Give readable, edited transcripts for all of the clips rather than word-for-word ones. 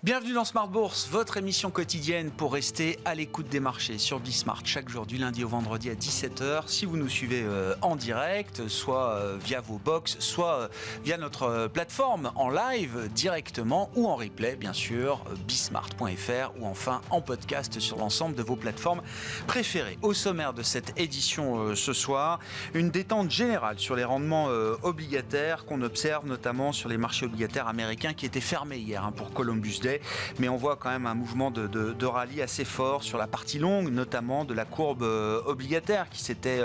Bienvenue dans Smart Bourse, votre émission quotidienne pour rester à l'écoute des marchés sur Bismart chaque jour du lundi au vendredi à 17h. Si vous nous suivez en direct, soit via vos box, soit via notre plateforme en live directement ou en replay, bien sûr, bismart.fr ou enfin en podcast sur l'ensemble de vos plateformes préférées. Au sommaire de cette édition ce soir, une détente générale sur les rendements obligataires qu'on observe notamment sur les marchés obligataires américains qui étaient fermés hier pour Columbus Day. Mais on voit quand même un mouvement de rallye assez fort sur la partie longue, notamment de la courbe obligataire qui s'était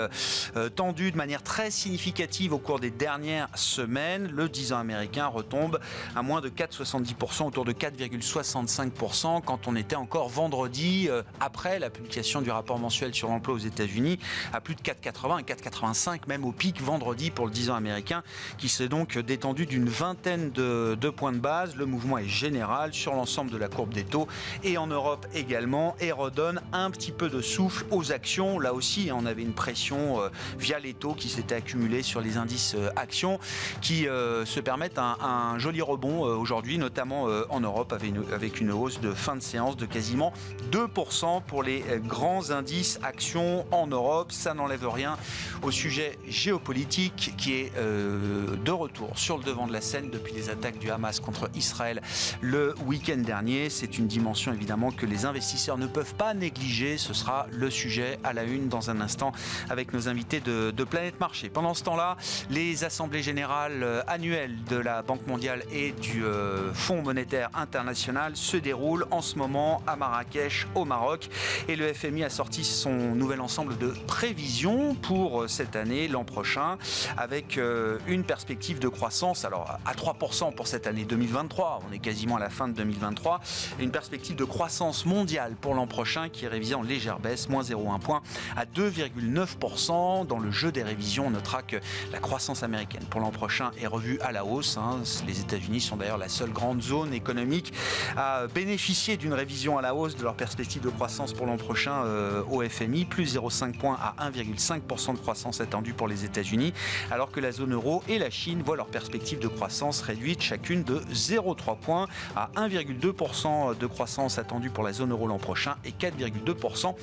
tendue de manière très significative au cours des dernières semaines. Le 10 ans américain retombe à moins de 4,70%, autour de 4,65% quand on était encore vendredi après la publication du rapport mensuel sur l'emploi aux États-Unis à plus de 4,80 et 4,85 même au pic vendredi pour le 10 ans américain qui s'est donc détendu d'une vingtaine de points de base. Le mouvement est général sur l'ensemble de la courbe des taux et en Europe également et redonne un petit peu de souffle aux actions. Là aussi, on avait une pression via les taux qui s'était accumulée sur les indices actions qui se permettent un joli rebond aujourd'hui, notamment en Europe avec une hausse de fin de séance de quasiment 2% pour les grands indices actions en Europe. Ça n'enlève rien au sujet géopolitique qui est de retour sur le devant de la scène depuis les attaques du Hamas contre Israël le week-end dernier. C'est une dimension évidemment que les investisseurs ne peuvent pas négliger. Ce sera le sujet à la une dans un instant avec nos invités de Planète Marché. Pendant ce temps-là, les assemblées générales annuelles de la Banque mondiale et du Fonds monétaire international se déroulent en ce moment à Marrakech au Maroc et le FMI a sorti son nouvel ensemble de prévisions pour cette année, l'an prochain, avec une perspective de croissance alors à 3% pour cette année 2023. On est quasiment à la fin de 2023. Une perspective de croissance mondiale pour l'an prochain qui est révisée en légère baisse, moins 0,1 point à 2,9%. Dans le jeu des révisions, on notera que la croissance américaine pour l'an prochain est revue à la hausse. Les États-Unis sont d'ailleurs la seule grande zone économique à bénéficier d'une révision à la hausse de leur perspective de croissance pour l'an prochain au FMI, plus 0,5 points à 1,5% de croissance attendue pour les États-Unis, alors que la zone euro et la Chine voient leur perspective de croissance réduite chacune de 0,3 points à 1,2% de croissance attendue pour la zone euro l'an prochain et 4,2%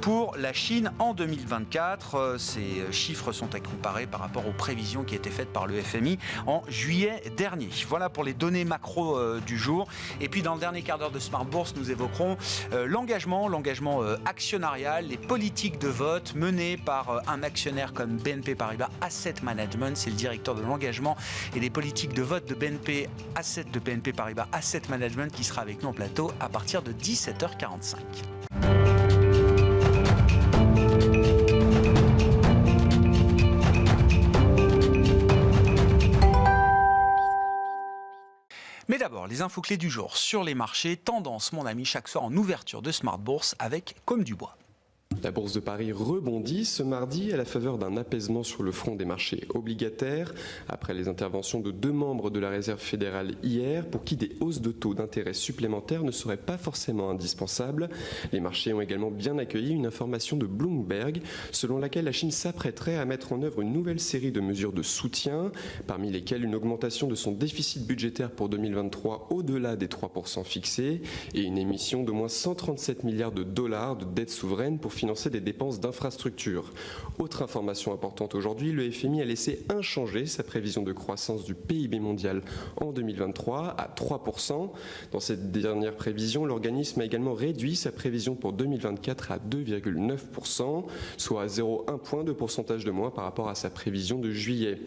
pour la Chine en 2024. Ces chiffres sont à comparer par rapport aux prévisions qui étaient faites par le FMI en juillet dernier. Voilà pour les données macro du jour. Et puis dans le dernier quart d'heure de Smart Bourse, nous évoquerons l'engagement actionnarial, les politiques de vote menées par un actionnaire comme BNP Paribas Asset Management. C'est le directeur de l'engagement et des politiques de vote de BNP Paribas Asset Management qui sera avec nous en plateau à partir de 17h45. Mais d'abord, les infos clés du jour sur les marchés. Tendance, mon ami, chaque soir en ouverture de Smart Bourse avec Comme du Bois. La bourse de Paris rebondit ce mardi à la faveur d'un apaisement sur le front des marchés obligataires après les interventions de deux membres de la Réserve fédérale hier pour qui des hausses de taux d'intérêt supplémentaires ne seraient pas forcément indispensables. Les marchés ont également bien accueilli une information de Bloomberg selon laquelle la Chine s'apprêterait à mettre en œuvre une nouvelle série de mesures de soutien, parmi lesquelles une augmentation de son déficit budgétaire pour 2023 au-delà des 3% fixés et une émission de moins 137 milliards de dollars de dette souveraine pour financer des dépenses d'infrastructures. Autre information importante aujourd'hui, le FMI a laissé inchangée sa prévision de croissance du PIB mondial en 2023 à 3%. Dans cette dernière prévision, l'organisme a également réduit sa prévision pour 2024 à 2,9%, soit 0,1 point de pourcentage de moins par rapport à sa prévision de juillet.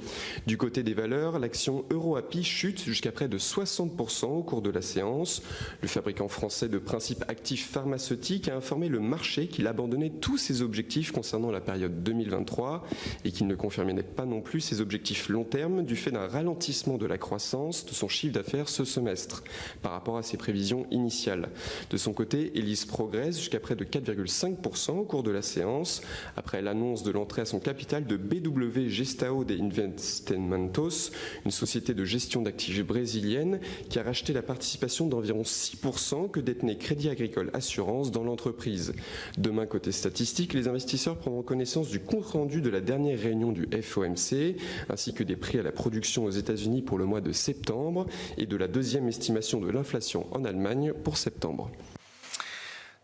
Du côté des valeurs, l'action EuroAPI chute jusqu'à près de 60% au cours de la séance. Le fabricant français de principes actifs pharmaceutiques a informé le marché qu'il abandonnait tous ses objectifs concernant la période 2023 et qu'il ne confirmait pas non plus ses objectifs long terme du fait d'un ralentissement de la croissance de son chiffre d'affaires ce semestre par rapport à ses prévisions initiales. De son côté, Elis progresse jusqu'à près de 4,5% au cours de la séance après l'annonce de l'entrée à son capital de BW Gestão de Investimentos, une société de gestion d'actifs brésilienne qui a racheté la participation d'environ 6% que détenait Crédit Agricole Assurance dans l'entreprise. Demain, côté statistiques, les investisseurs prendront connaissance du compte-rendu de la dernière réunion du FOMC, ainsi que des prix à la production aux États-Unis pour le mois de septembre et de la deuxième estimation de l'inflation en Allemagne pour septembre.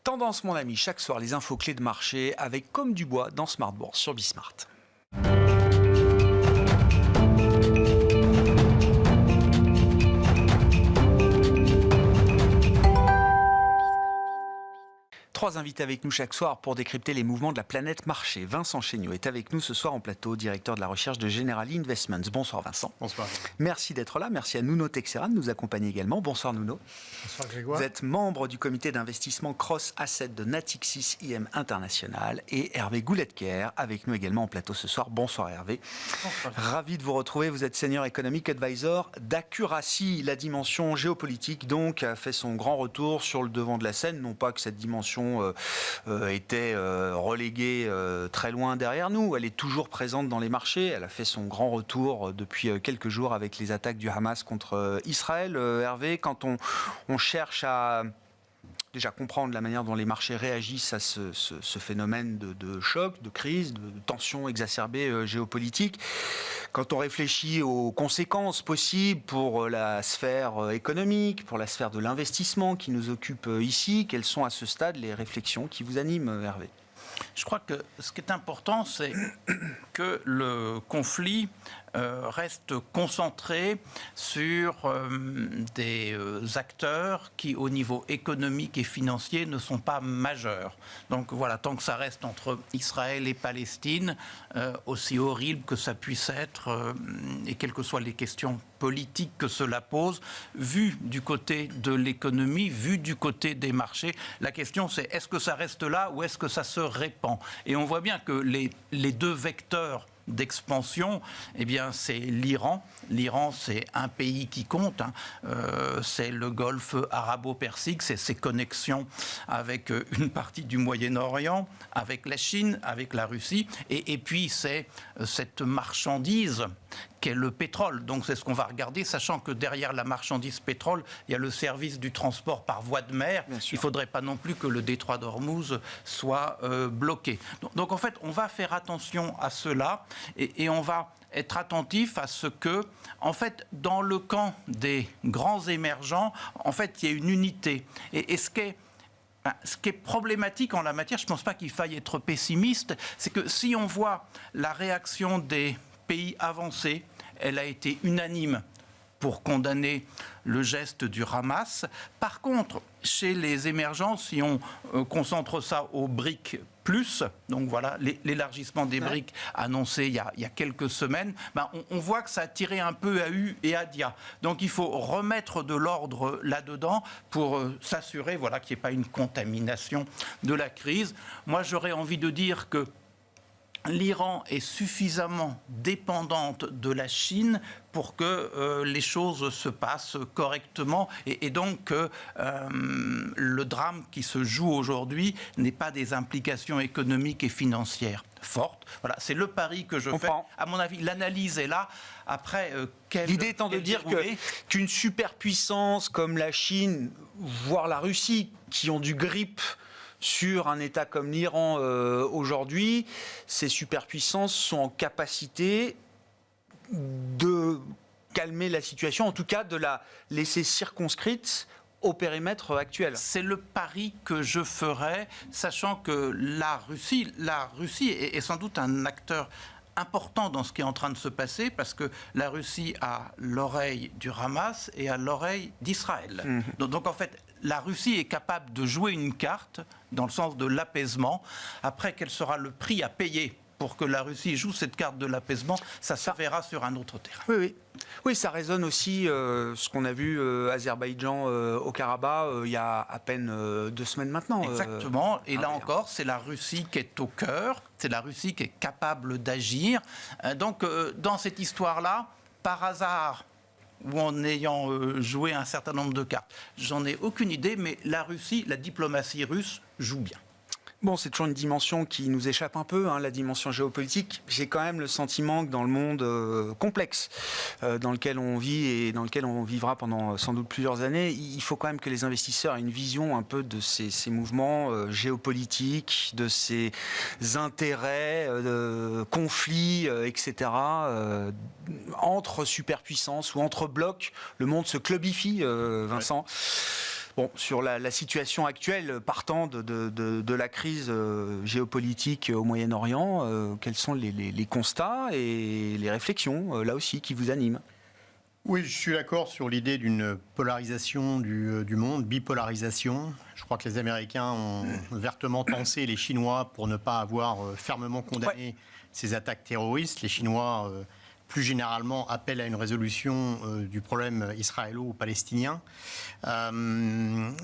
Tendance, mon ami, chaque soir, les infos clés de marché avec Comme du Bois dans Smart Bourse sur Bismart. Trois invités avec nous chaque soir pour décrypter les mouvements de la planète marché. Vincent Chéniaud est avec nous ce soir en plateau, directeur de la recherche de Generali Investments. Bonsoir Vincent. Bonsoir. Merci d'être là. Merci à Nuno Teixeira de nous accompagner également. Bonsoir Nuno. Bonsoir Grégoire. Vous êtes membre du comité d'investissement Cross Asset de Natixis IM International et Hervé Gouletker avec nous également en plateau ce soir. Bonsoir Hervé. Bonsoir. Ravi de vous retrouver. Vous êtes senior economic advisor d'Accuracy. La dimension géopolitique donc a fait son grand retour sur le devant de la scène. Non pas que cette dimension était reléguée très loin derrière nous. Elle est toujours présente dans les marchés. Elle a fait son grand retour depuis quelques jours avec les attaques du Hamas contre Israël. Hervé, quand on cherche à déjà comprendre la manière dont les marchés réagissent à ce phénomène de choc, de crise, de tension exacerbée géopolitique. Quand on réfléchit aux conséquences possibles pour la sphère économique, pour la sphère de l'investissement qui nous occupe ici, quelles sont à ce stade les réflexions qui vous animent, Hervé ? Je crois que ce qui est important, c'est que le conflit reste concentré sur des acteurs qui, au niveau économique et financier, ne sont pas majeurs. Donc voilà, tant que ça reste entre Israël et Palestine, aussi horrible que ça puisse être, et quelles que soient les questions politiques que cela pose, vu du côté de l'économie, vu du côté des marchés, la question c'est est-ce que ça reste là ou est-ce que ça se répand ? Et on voit bien que les deux vecteurs d'expansion, eh bien, c'est l'Iran. L'Iran, c'est un pays qui compte. C'est le Golfe arabo-persique, c'est ses connexions avec une partie du Moyen-Orient, avec la Chine, avec la Russie. Et puis, c'est cette marchandise qu'est le pétrole. Donc, c'est ce qu'on va regarder, sachant que derrière la marchandise pétrole, il y a le service du transport par voie de mer. Il ne faudrait pas non plus que le détroit d'Ormuz soit bloqué. Donc, en fait, on va faire attention à cela et on va être attentif à ce que, en fait, dans le camp des grands émergents, en fait, il y a une unité. Et ce qui est problématique en la matière, je ne pense pas qu'il faille être pessimiste, c'est que si on voit la réaction des pays avancés, elle a été unanime pour condamner le geste du Hamas. Par contre, chez les émergents, si on concentre ça aux BRIC+, donc voilà, l'élargissement des BRIC annoncé il y a quelques semaines, on voit que ça a tiré un peu à U et à Dia. Donc il faut remettre de l'ordre là-dedans pour s'assurer voilà, qu'il n'y ait pas une contamination de la crise. Moi, j'aurais envie de dire que l'Iran est suffisamment dépendante de la Chine pour que les choses se passent correctement et donc que le drame qui se joue aujourd'hui n'ait pas des implications économiques et financières fortes. Voilà, c'est le pari que je fais. À mon avis, l'analyse est là. Après, l'idée étant de dire qu'une superpuissance comme la Chine, voire la Russie, qui ont du grip sur un État comme l'Iran aujourd'hui, ces superpuissances sont en capacité de calmer la situation, en tout cas de la laisser circonscrite au périmètre actuel. C'est le pari que je ferais, sachant que la Russie est sans doute un acteur important dans ce qui est en train de se passer, parce que la Russie a l'oreille du Hamas et a l'oreille d'Israël. Donc en fait, la Russie est capable de jouer une carte dans le sens de l'apaisement. Après, quel sera le prix à payer pour que la Russie joue cette carte de l'apaisement, ça se verra sur un autre terrain. Oui, ça résonne aussi ce qu'on a vu Azerbaïdjan au Karabakh il y a à peine 2 semaines maintenant. Exactement. Et là encore, c'est la Russie qui est au cœur, c'est la Russie qui est capable d'agir. Donc, dans cette histoire-là, par hasard, ou en ayant joué un certain nombre de cartes, j'en ai aucune idée, mais la Russie, la diplomatie russe joue bien. Bon, c'est toujours une dimension qui nous échappe un peu, la dimension géopolitique. J'ai quand même le sentiment que dans le monde complexe dans lequel on vit et dans lequel on vivra pendant sans doute plusieurs années, il faut quand même que les investisseurs aient une vision un peu de ces mouvements géopolitiques, de ces intérêts, conflits, etc. Entre superpuissances ou entre blocs. Le monde se clubifie, Vincent. Ouais. Bon, sur la situation actuelle, partant de la crise géopolitique au Moyen-Orient, quels sont les constats et les réflexions, là aussi, qui vous animent ? Oui, je suis d'accord sur l'idée d'une polarisation du monde, bipolarisation. Je crois que les Américains ont vertement pensé les Chinois pour ne pas avoir fermement condamné ces attaques terroristes. Les Chinois... plus généralement, appelle à une résolution du problème israélo-palestinien. Il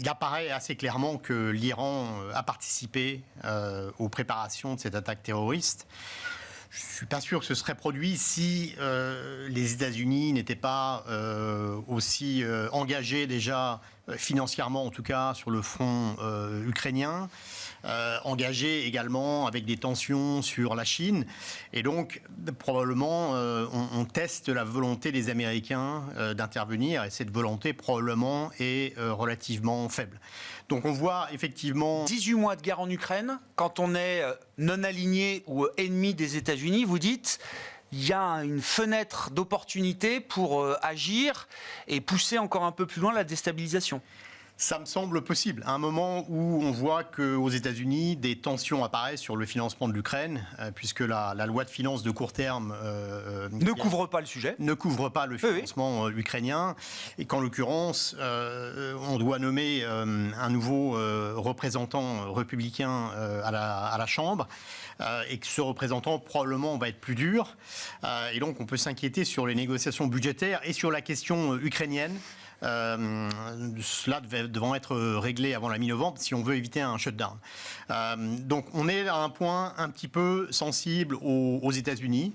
apparaît assez clairement que l'Iran a participé aux préparations de cette attaque terroriste. Je ne suis pas sûr que ce serait produit si les États-Unis n'étaient pas aussi engagés déjà financièrement, en tout cas, sur le front ukrainien. Engagés également avec des tensions sur la Chine. Et donc, probablement, on teste la volonté des Américains d'intervenir. Et cette volonté, probablement, est relativement faible. Donc, on voit effectivement... 18 mois de guerre en Ukraine, quand on est non aligné ou ennemi des États-Unis, vous dites... il y a une fenêtre d'opportunité pour agir et pousser encore un peu plus loin la déstabilisation. Ça me semble possible. À un moment où on voit qu'aux États-Unis, des tensions apparaissent sur le financement de l'Ukraine, puisque la loi de finances de court terme ne couvre pas le sujet. Ne couvre pas le financement ukrainien. Et qu'en l'occurrence, on doit nommer un nouveau représentant républicain à la Chambre. Et que ce représentant probablement va être plus dur. Et donc on peut s'inquiéter sur les négociations budgétaires et sur la question ukrainienne. Cela devant être réglé avant la mi-novembre si on veut éviter un shutdown. Donc on est à un point un petit peu sensible aux États-Unis.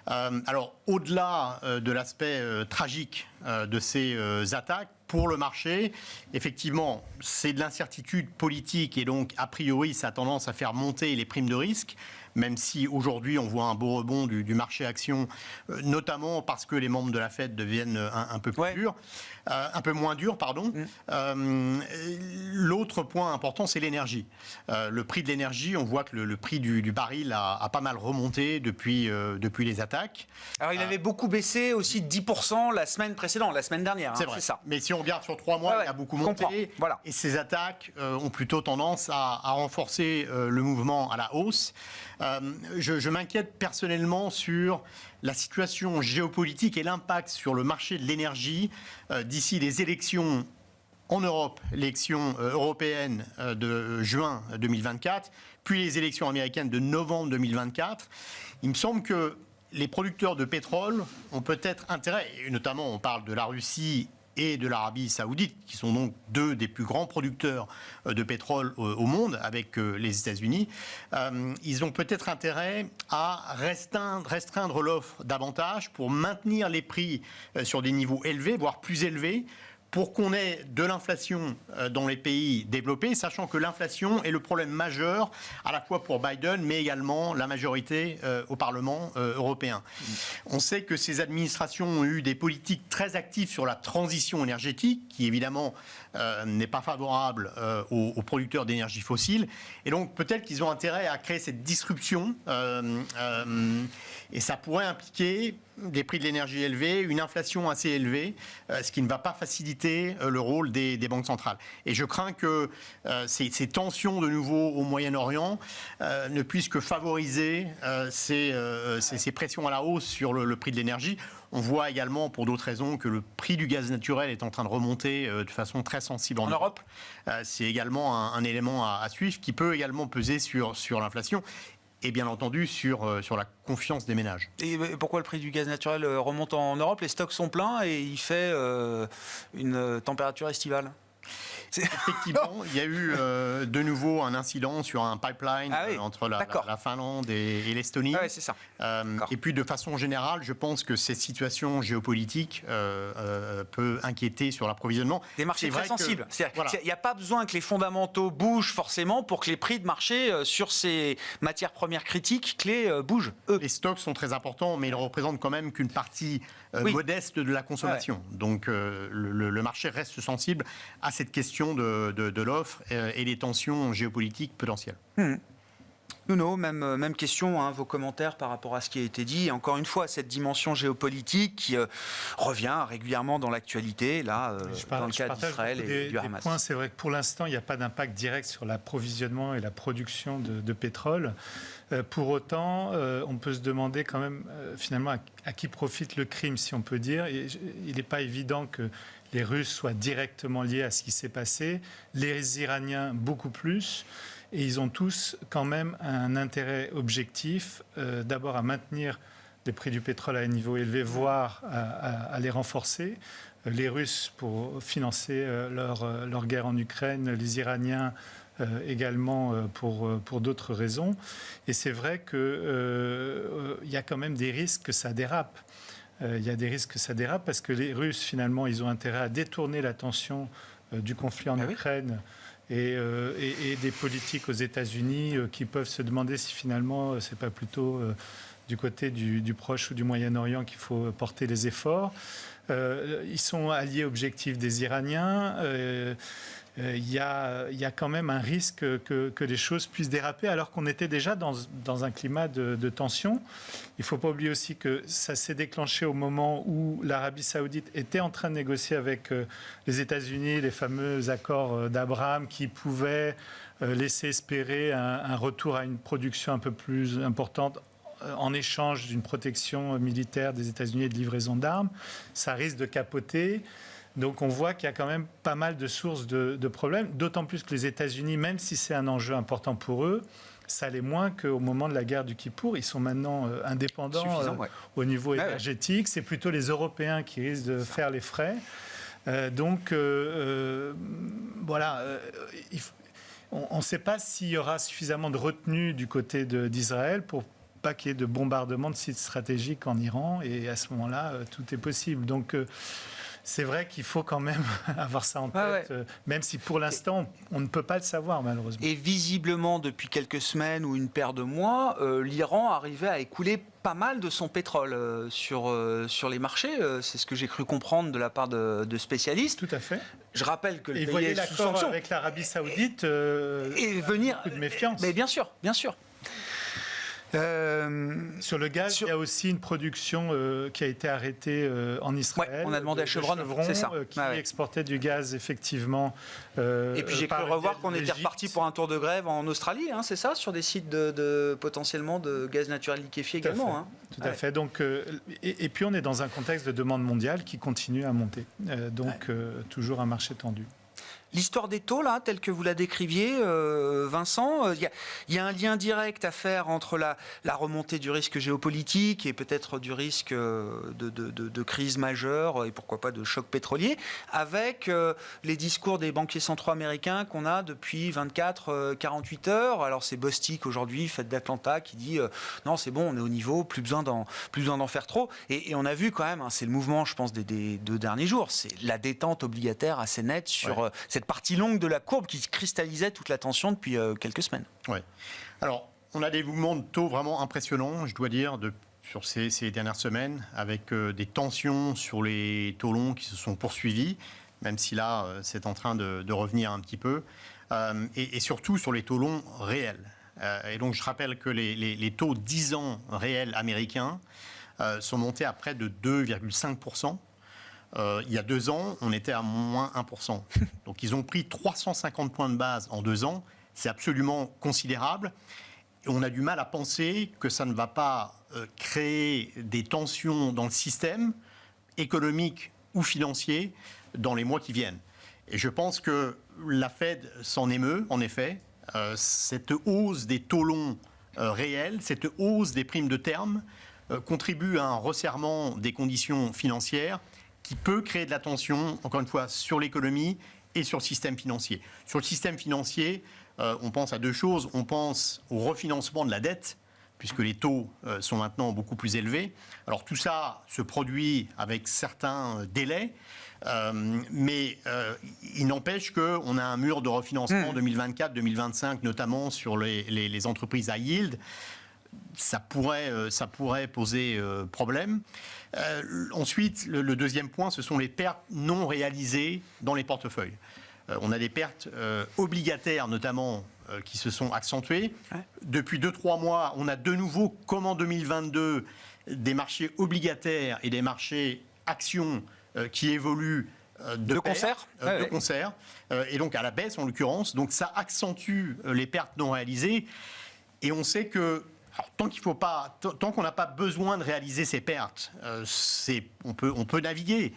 Alors au-delà de l'aspect tragique de ces attaques, pour le marché, effectivement, c'est de l'incertitude politique et donc, a priori, ça a tendance à faire monter les primes de risque, même si aujourd'hui, on voit un beau rebond du marché action, notamment parce que les membres de la Fed deviennent un peu plus durs. Un peu moins dur, pardon. L'autre point important, c'est l'énergie. Le prix de l'énergie, on voit que le prix du baril a pas mal remonté depuis les attaques. Alors, il avait beaucoup baissé aussi de 10% la semaine précédente, la semaine dernière. C'est vrai. Ça. Mais si on regarde sur 3 mois, il a beaucoup monté. Voilà. Et ces attaques ont plutôt tendance à renforcer le mouvement à la hausse. Je m'inquiète personnellement sur la situation géopolitique et l'impact sur le marché de l'énergie d'ici les élections en Europe, l'élection européenne de juin 2024, puis les élections américaines de novembre 2024. Il me semble que les producteurs de pétrole ont peut-être intérêt, et notamment on parle de la Russie et de l'Arabie Saoudite, qui sont donc deux des plus grands producteurs de pétrole au monde, avec les États-Unis, ils ont peut-être intérêt à restreindre l'offre davantage pour maintenir les prix sur des niveaux élevés, voire plus élevés, pour qu'on ait de l'inflation dans les pays développés, sachant que l'inflation est le problème majeur à la fois pour Biden, mais également la majorité au Parlement européen. On sait que ces administrations ont eu des politiques très actives sur la transition énergétique, qui évidemment n'est pas favorable aux producteurs d'énergie fossile. Et donc peut-être qu'ils ont intérêt à créer cette disruption. Et ça pourrait impliquer des prix de l'énergie élevés, une inflation assez élevée, ce qui ne va pas faciliter le rôle des banques centrales. Et je crains que ces tensions de nouveau au Moyen-Orient ne puissent que favoriser ces pressions à la hausse sur le prix de l'énergie. On voit également, pour d'autres raisons, que le prix du gaz naturel est en train de remonter de façon très sensible en Europe. C'est également un élément à suivre qui peut également peser sur l'inflation. Et bien entendu sur la confiance des ménages. Et pourquoi le prix du gaz naturel remonte en Europe ? Les stocks sont pleins et il fait une température estivale. Effectivement, il y a eu de nouveau un incident sur un pipeline entre la Finlande et l'Estonie. C'est ça. Et puis de façon générale, je pense que cette situation géopolitique peut inquiéter sur l'approvisionnement. Des marchés très sensibles. Il n'y a pas besoin que les fondamentaux bougent forcément pour que les prix de marché sur ces matières premières critiques clés bougent. Les stocks sont très importants, mais ils représentent quand même qu'une partie modeste de la consommation. Donc le marché reste sensible à cette question de l'offre et des tensions géopolitiques potentielles. Nuno, même question, vos commentaires par rapport à ce qui a été dit. Encore une fois, cette dimension géopolitique qui revient régulièrement dans l'actualité, là, dans le cas d'Israël et du Hamas. C'est vrai que pour l'instant, il n'y a pas d'impact direct sur l'approvisionnement et la production de pétrole. Pour autant, on peut se demander quand même, finalement, à qui profite le crime, si on peut dire. Il n'est pas évident que les Russes soient directement liés à ce qui s'est passé. Les Iraniens, beaucoup plus. Et ils ont tous quand même un intérêt objectif, d'abord à maintenir les prix du pétrole à un niveau élevé, voire à les renforcer. Les Russes pour financer leur guerre en Ukraine, les Iraniens également pour d'autres raisons. Et c'est vrai qu'il y a quand même des risques que ça dérape. Il y a des risques que ça dérape parce que les Russes, finalement, ils ont intérêt à détourner l'attention du conflit en Ukraine. Et des politiques aux États-Unis qui peuvent se demander si finalement c'est pas plutôt du côté du Proche ou du Moyen-Orient qu'il faut porter les efforts. Ils sont alliés objectifs des Iraniens. Il y a quand même un risque que les choses puissent déraper alors qu'on était déjà dans un climat de tension. Il ne faut pas oublier aussi que ça s'est déclenché au moment où l'Arabie Saoudite était en train de négocier avec les États-Unis les fameux accords d'Abraham qui pouvaient laisser espérer un retour à une production un peu plus importante en échange d'une protection militaire des États-Unis et de livraison d'armes. Ça risque de capoter. Donc on voit qu'il y a quand même pas mal de sources de problèmes, d'autant plus que les États-Unis, même si c'est un enjeu important pour eux, ça l'est moins qu'au moment de la guerre du Kippour. Ils sont maintenant indépendants au niveau énergétique. C'est plutôt les Européens qui risquent de faire les frais. Voilà. On ne sait pas s'il y aura suffisamment de retenue du côté d'Israël pour pas qu'il y ait de bombardement de sites stratégiques en Iran. Et à ce moment-là, tout est possible. Donc c'est vrai qu'il faut quand même avoir ça en tête, même si pour l'instant, on ne peut pas le savoir, malheureusement. Et visiblement, depuis quelques semaines ou une paire de mois, l'Iran arrivait à écouler pas mal de son pétrole sur les marchés. C'est ce que j'ai cru comprendre de la part de spécialistes. Tout à fait. Je rappelle que le pays est sous sanction. Avec l'Arabie Saoudite, et venir beaucoup de méfiance. Mais bien sûr, bien sûr. Sur le gaz, il y a aussi une production qui a été arrêtée en Israël. On a demandé à Chevron, c'est ça. Qui exportait du gaz, effectivement. Et puis j'ai cru revoir qu'on était reparti pour un tour de grève en Australie, c'est ça, sur des sites potentiellement de gaz naturel liquéfié également. Tout à fait. Donc, et puis on est dans un contexte de demande mondiale qui continue à monter. Toujours un marché tendu. L'histoire des taux, là, telle que vous la décriviez, Vincent, il y a un lien direct à faire entre la remontée du risque géopolitique et peut-être du risque de crise majeure et pourquoi pas de choc pétrolier, avec les discours des banquiers centraux américains qu'on a depuis 24-48 heures. Alors c'est Bostic aujourd'hui, Fed d'Atlanta, qui dit non, c'est bon, on est au niveau, plus besoin d'en faire trop. Et on a vu quand même, c'est le mouvement, je pense, des 2 derniers jours, c'est la détente obligataire assez nette sur cette partie longue de la courbe qui cristallisait toute la tension depuis quelques semaines. Oui. Alors, on a des mouvements de taux vraiment impressionnants, je dois dire, sur ces dernières semaines, avec des tensions sur les taux longs qui se sont poursuivis, même si là, c'est en train de revenir un petit peu, et surtout sur les taux longs réels. Et donc, je rappelle que les taux 10 ans réels américains sont montés à près de 2,5%. Il y a 2 ans, on était à moins 1%. Donc ils ont pris 350 points de base en 2 ans. C'est absolument considérable. Et on a du mal à penser que ça ne va pas créer des tensions dans le système économique ou financier dans les mois qui viennent. Et je pense que la Fed s'en émeut, en effet. Cette hausse des taux longs réels, cette hausse des primes de terme contribue à un resserrement des conditions financières qui peut créer de la tension, encore une fois, sur l'économie et sur le système financier. Sur le système financier, on pense à deux choses. On pense au refinancement de la dette, puisque les taux sont maintenant beaucoup plus élevés. Alors tout ça se produit avec certains délais, mais il n'empêche qu'on a un mur de refinancement 2024-2025, notamment sur les entreprises à yield. Ça pourrait poser problème. Ensuite, le deuxième point, ce sont les pertes non réalisées dans les portefeuilles. On a des pertes obligataires, notamment, qui se sont accentuées. Ouais. Depuis 2-3 mois, on a de nouveau, comme en 2022, des marchés obligataires et des marchés actions qui évoluent de concert. De concert. Et donc à la baisse, en l'occurrence. Donc ça accentue les pertes non réalisées. Et on sait que alors, tant qu'on n'a pas besoin de réaliser ces pertes, on peut naviguer.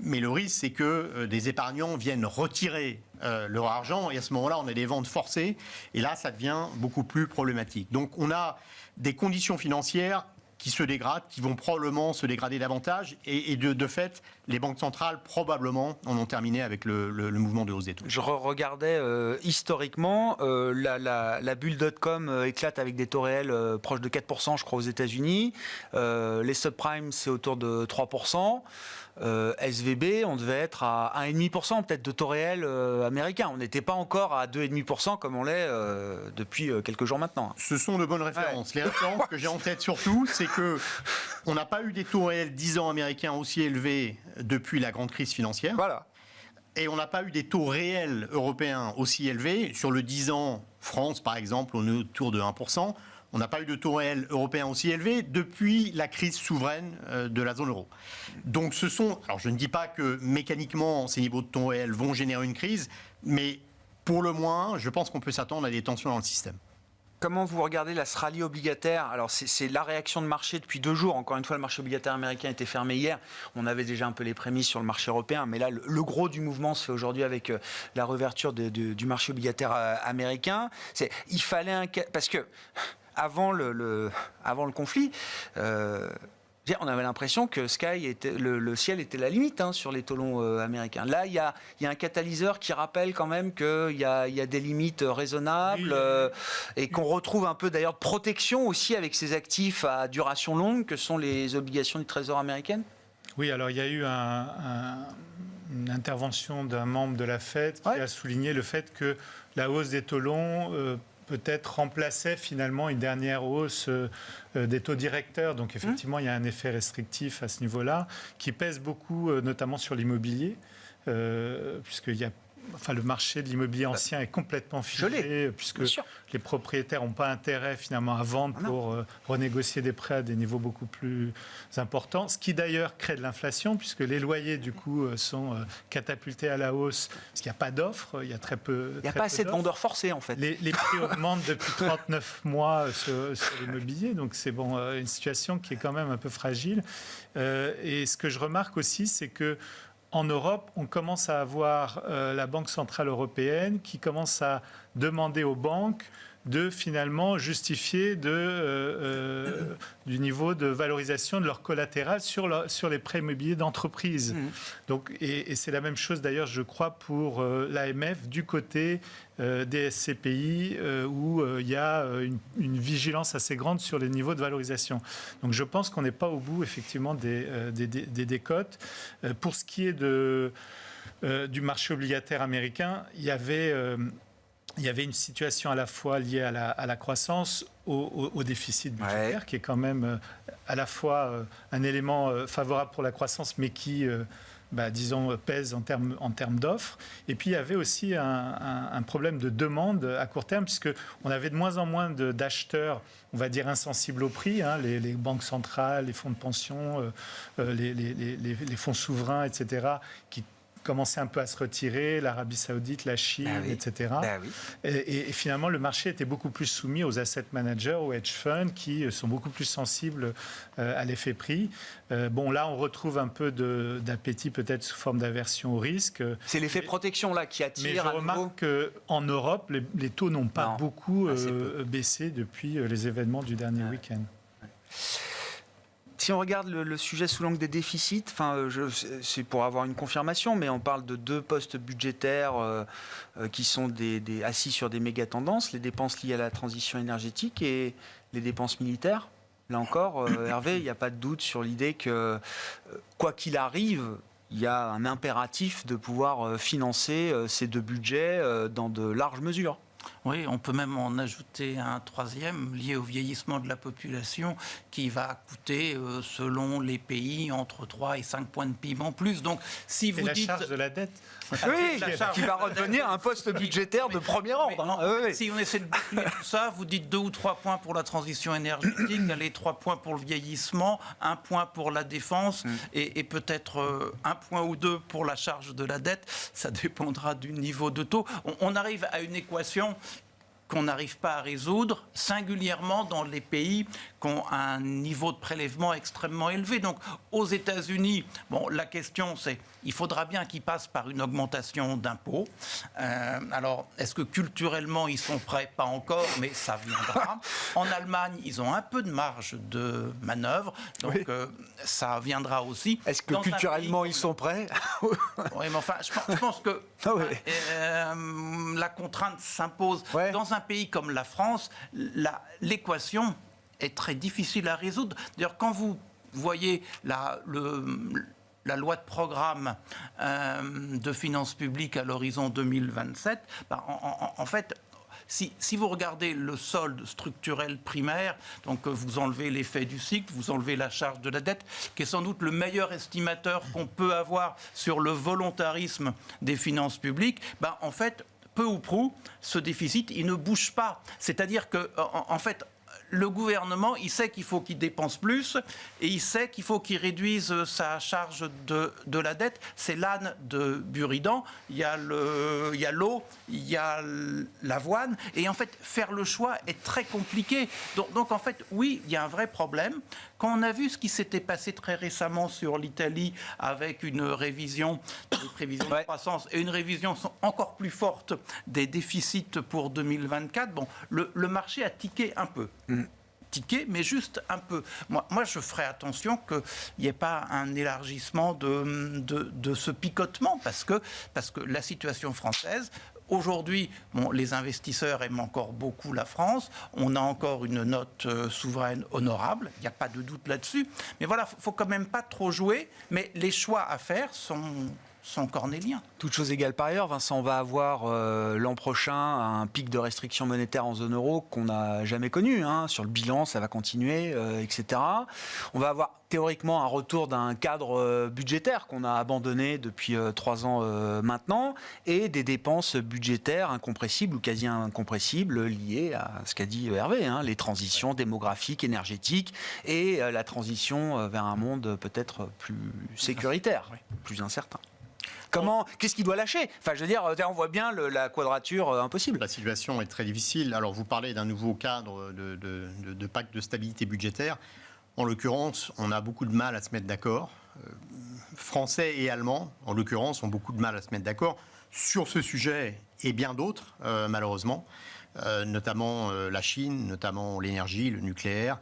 Mais le risque, c'est que des épargnants viennent retirer leur argent et à ce moment-là, on a des ventes forcées et là, ça devient beaucoup plus problématique. Donc, on a des conditions financières qui se dégradent, qui vont probablement se dégrader davantage et de fait, les banques centrales probablement en ont terminé avec le mouvement de hausse des taux. Je regardais historiquement, la bulle .com éclate avec des taux réels proches de 4%, je crois, aux États-Unis. Les subprimes, c'est autour de 3%. SVB, on devait être à 1,5% peut-être de taux réel américain. On n'était pas encore à 2,5% comme on l'est depuis quelques jours maintenant. Ce sont de bonnes références. Ouais. Les références que j'ai en tête surtout, c'est que on n'a pas eu des taux réels 10 ans américains aussi élevés depuis la grande crise financière. Voilà. Et on n'a pas eu des taux réels européens aussi élevés. Sur le 10 ans France, par exemple, on est autour de 1%. On n'a pas eu de taux réels européens aussi élevés depuis la crise souveraine de la zone euro. Donc alors je ne dis pas que mécaniquement ces niveaux de taux réels vont générer une crise, mais pour le moins, je pense qu'on peut s'attendre à des tensions dans le système. Comment vous regardez la rallye obligataire? Alors c'est la réaction de marché depuis 2 jours. Encore une fois, le marché obligataire américain était fermé hier. On avait déjà un peu les prémices sur le marché européen, mais là le gros du mouvement se fait aujourd'hui avec la réouverture du marché obligataire américain. Il fallait parce que avant le conflit, on avait l'impression que le ciel était la limite sur les taux longs américains. Là, il y a un catalyseur qui rappelle quand même qu'il y a des limites raisonnables et qu'on retrouve un peu d'ailleurs de protection aussi avec ces actifs à duration longue que sont les obligations du Trésor américaines. Oui, alors il y a eu une intervention d'un membre de la Fed qui a souligné le fait que la hausse des taux longs peut-être remplaçait finalement une dernière hausse des taux directeurs. Donc effectivement, il y a un effet restrictif à ce niveau-là qui pèse beaucoup, notamment sur l'immobilier, puisqu'il y a le marché de l'immobilier ancien est complètement figé, puisque les propriétaires n'ont pas intérêt finalement à vendre pour renégocier des prêts à des niveaux beaucoup plus importants, ce qui d'ailleurs crée de l'inflation, puisque les loyers du coup sont catapultés à la hausse, parce qu'il n'y a pas d'offres, il y a très peu. Il n'y a pas assez de vendeurs forcés en fait. Les prix augmentent depuis 39 mois sur l'immobilier, donc c'est une situation qui est quand même un peu fragile. Et ce que je remarque aussi, c'est que en Europe, on commence à avoir la Banque centrale européenne qui commence à demander aux banques de finalement justifier du niveau de valorisation de leur collatéral sur les prêts immobiliers d'entreprise. Donc, et c'est la même chose d'ailleurs, je crois, pour l'AMF du côté des SCPI où il y a une vigilance assez grande sur les niveaux de valorisation. Donc je pense qu'on n'est pas au bout effectivement des décotes. Pour ce qui est du marché obligataire américain, il y avait une situation à la fois liée à la croissance, au déficit budgétaire, qui est quand même à la fois un élément favorable pour la croissance, mais qui, disons, pèse en termes d'offres. Et puis, il y avait aussi un problème de demande à court terme, puisqu'on avait de moins en moins d'acheteurs, on va dire, insensibles au prix, les banques centrales, les fonds de pension, les fonds souverains, etc., qui commençait un peu à se retirer, l'Arabie Saoudite, la Chine, etc. Et finalement, le marché était beaucoup plus soumis aux asset managers, aux hedge funds, qui sont beaucoup plus sensibles à l'effet prix. Là, on retrouve un peu d'appétit, peut-être sous forme d'aversion au risque. C'est l'effet protection là qui attire. Mais je remarque qu'en Europe, les taux n'ont pas beaucoup baissé depuis les événements du dernier week-end. Si on regarde le sujet sous l'angle des déficits, c'est pour avoir une confirmation, mais on parle de 2 postes budgétaires qui sont assis sur des méga tendances, les dépenses liées à la transition énergétique et les dépenses militaires. Là encore, Hervé, il n'y a pas de doute sur l'idée que, quoi qu'il arrive, il y a un impératif de pouvoir financer ces 2 budgets dans de larges mesures. Oui, on peut même en ajouter un troisième lié au vieillissement de la population qui va coûter, selon les pays, entre 3 et 5 points de PIB en plus. Donc, si vous dites... la charge de la dette. Oui, qui va redevenir un poste budgétaire de premier ordre. Si on essaie de décliner tout ça, vous dites 2 ou 3 points pour la transition énergétique, allez, 3 points pour le vieillissement, 1 point pour la défense et peut-être 1 point ou 2 pour la charge de la dette. Ça dépendra du niveau de taux. On arrive à une équation qu'on n'arrive pas à résoudre, singulièrement dans les pays qui ont un niveau de prélèvement extrêmement élevé. Donc, aux États-Unis, la question c'est, il faudra bien qu'ils passent par une augmentation d'impôts. Alors, est-ce que culturellement ils sont prêts? Pas encore, mais ça viendra. En Allemagne, ils ont un peu de marge de manœuvre, donc ça viendra aussi. Est-ce que culturellement ils sont prêts? Oui, mais enfin, je pense que la contrainte s'impose. Dans un pays comme la France, l'équation est très difficile à résoudre. D'ailleurs, quand vous voyez la loi de programme de finances publiques à l'horizon 2027, en fait, si vous regardez le solde structurel primaire, donc vous enlevez l'effet du cycle, vous enlevez la charge de la dette, qui est sans doute le meilleur estimateur qu'on peut avoir sur le volontarisme des finances publiques, en fait, peu ou prou, ce déficit, il ne bouge pas. C'est-à-dire que, en fait, le gouvernement, il sait qu'il faut qu'il dépense plus et il sait qu'il faut qu'il réduise sa charge de la dette. C'est l'âne de Buridan. Il y a l'eau, il y a l'avoine. Et en fait, faire le choix est très compliqué. Donc en fait, oui, il y a un vrai problème. Quand on a vu ce qui s'était passé très récemment sur l'Italie avec une révision des prévisions de croissance et une révision encore plus forte des déficits pour 2024, le marché a tiqué un peu. Tiqué, mais juste un peu. Moi, je ferai attention qu'il n'y ait pas un élargissement de ce picotement, parce que la situation française... Aujourd'hui, les investisseurs aiment encore beaucoup la France. On a encore une note souveraine honorable. Il n'y a pas de doute là-dessus. Mais voilà, il ne faut quand même pas trop jouer. Mais les choix à faire sont cornéliens. Toute chose égale par ailleurs, Vincent, on va avoir l'an prochain un pic de restrictions monétaires en zone euro qu'on n'a jamais connu. Sur le bilan, ça va continuer, etc. On va avoir théoriquement un retour d'un cadre budgétaire qu'on a abandonné depuis 3 ans maintenant, et des dépenses budgétaires incompressibles ou quasi incompressibles liées à ce qu'a dit Hervé, les transitions démographiques, énergétiques et la transition vers un monde peut-être plus sécuritaire, plus incertain. Qu'est-ce qu'il doit lâcher? Enfin, je veux dire, on voit bien la quadrature impossible. La situation est très difficile. Alors, vous parlez d'un nouveau cadre de pacte de stabilité budgétaire. En l'occurrence, on a beaucoup de mal à se mettre d'accord. Français et Allemands, en l'occurrence, ont beaucoup de mal à se mettre d'accord sur ce sujet et bien d'autres, malheureusement, notamment la Chine, notamment l'énergie, le nucléaire.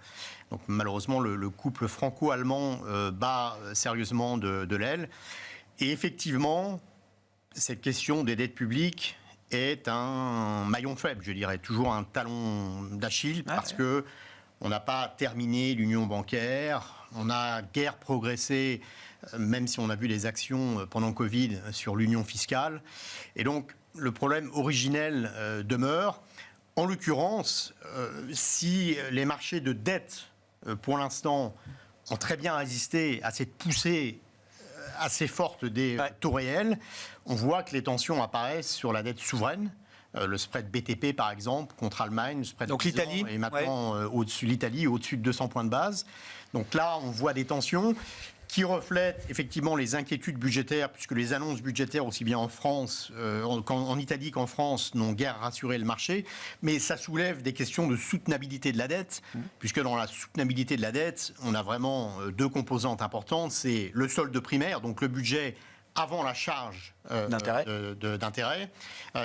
Donc, malheureusement, le couple franco-allemand bat sérieusement de l'aile. Et effectivement, cette question des dettes publiques est un maillon faible, je dirais, toujours un talon d'Achille, parce que on n'a pas terminé l'union bancaire, on a guère progressé, même si on a vu les actions pendant Covid sur l'union fiscale. Et donc, le problème originel demeure. En l'occurrence, si les marchés de dette, pour l'instant, ont très bien résisté à cette poussée assez forte des taux réels, on voit que les tensions apparaissent sur la dette souveraine. Le spread BTP, par exemple, contre Allemagne, le spread donc l'Italie est maintenant l'Italie au-dessus de 200 points de base. Donc là, on voit des tensions qui reflètent effectivement les inquiétudes budgétaires, puisque les annonces budgétaires, aussi bien en France, en Italie qu'en France, n'ont guère rassuré le marché. Mais ça soulève des questions de soutenabilité de la dette, puisque dans la soutenabilité de la dette, on a vraiment 2 composantes importantes. C'est le solde primaire, donc le budget avant la charge d'intérêt.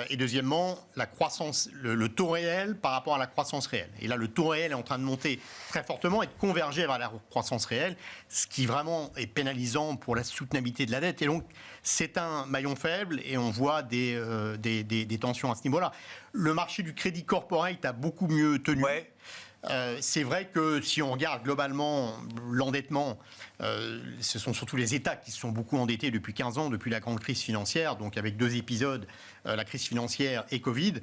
Et deuxièmement, la croissance, le taux réel par rapport à la croissance réelle. Et là, le taux réel est en train de monter très fortement et de converger vers la croissance réelle, ce qui vraiment est pénalisant pour la soutenabilité de la dette. Et donc, c'est un maillon faible et on voit des tensions à ce niveau-là. Le marché du crédit corporate a beaucoup mieux tenu. Ouais. C'est vrai que si on regarde globalement l'endettement, ce sont surtout les États qui se sont beaucoup endettés depuis 15 ans, depuis la grande crise financière, donc avec 2 épisodes, la crise financière et Covid.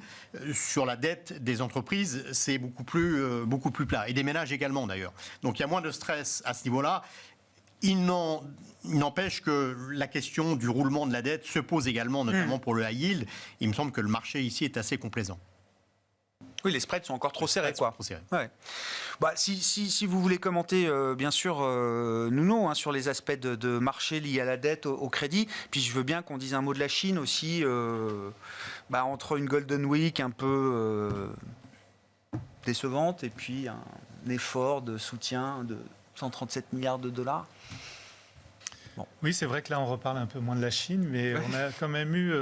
Sur la dette des entreprises, c'est beaucoup plus plat, et des ménages également d'ailleurs. Donc il y a moins de stress à ce niveau-là. Il n'empêche que la question du roulement de la dette se pose également, notamment pour le high yield. Il me semble que le marché ici est assez complaisant. Oui, les spreads sont encore trop serrés, quoi. Trop serrés. Ouais. Bah, si vous voulez commenter, bien sûr, Nuno, sur les aspects de marché liés à la dette, au crédit, puis je veux bien qu'on dise un mot de la Chine aussi, entre une Golden Week un peu décevante et puis un effort de soutien de 137 milliards de dollars. Bon. Oui, c'est vrai que là, on reparle un peu moins de la Chine, mais on a quand même eu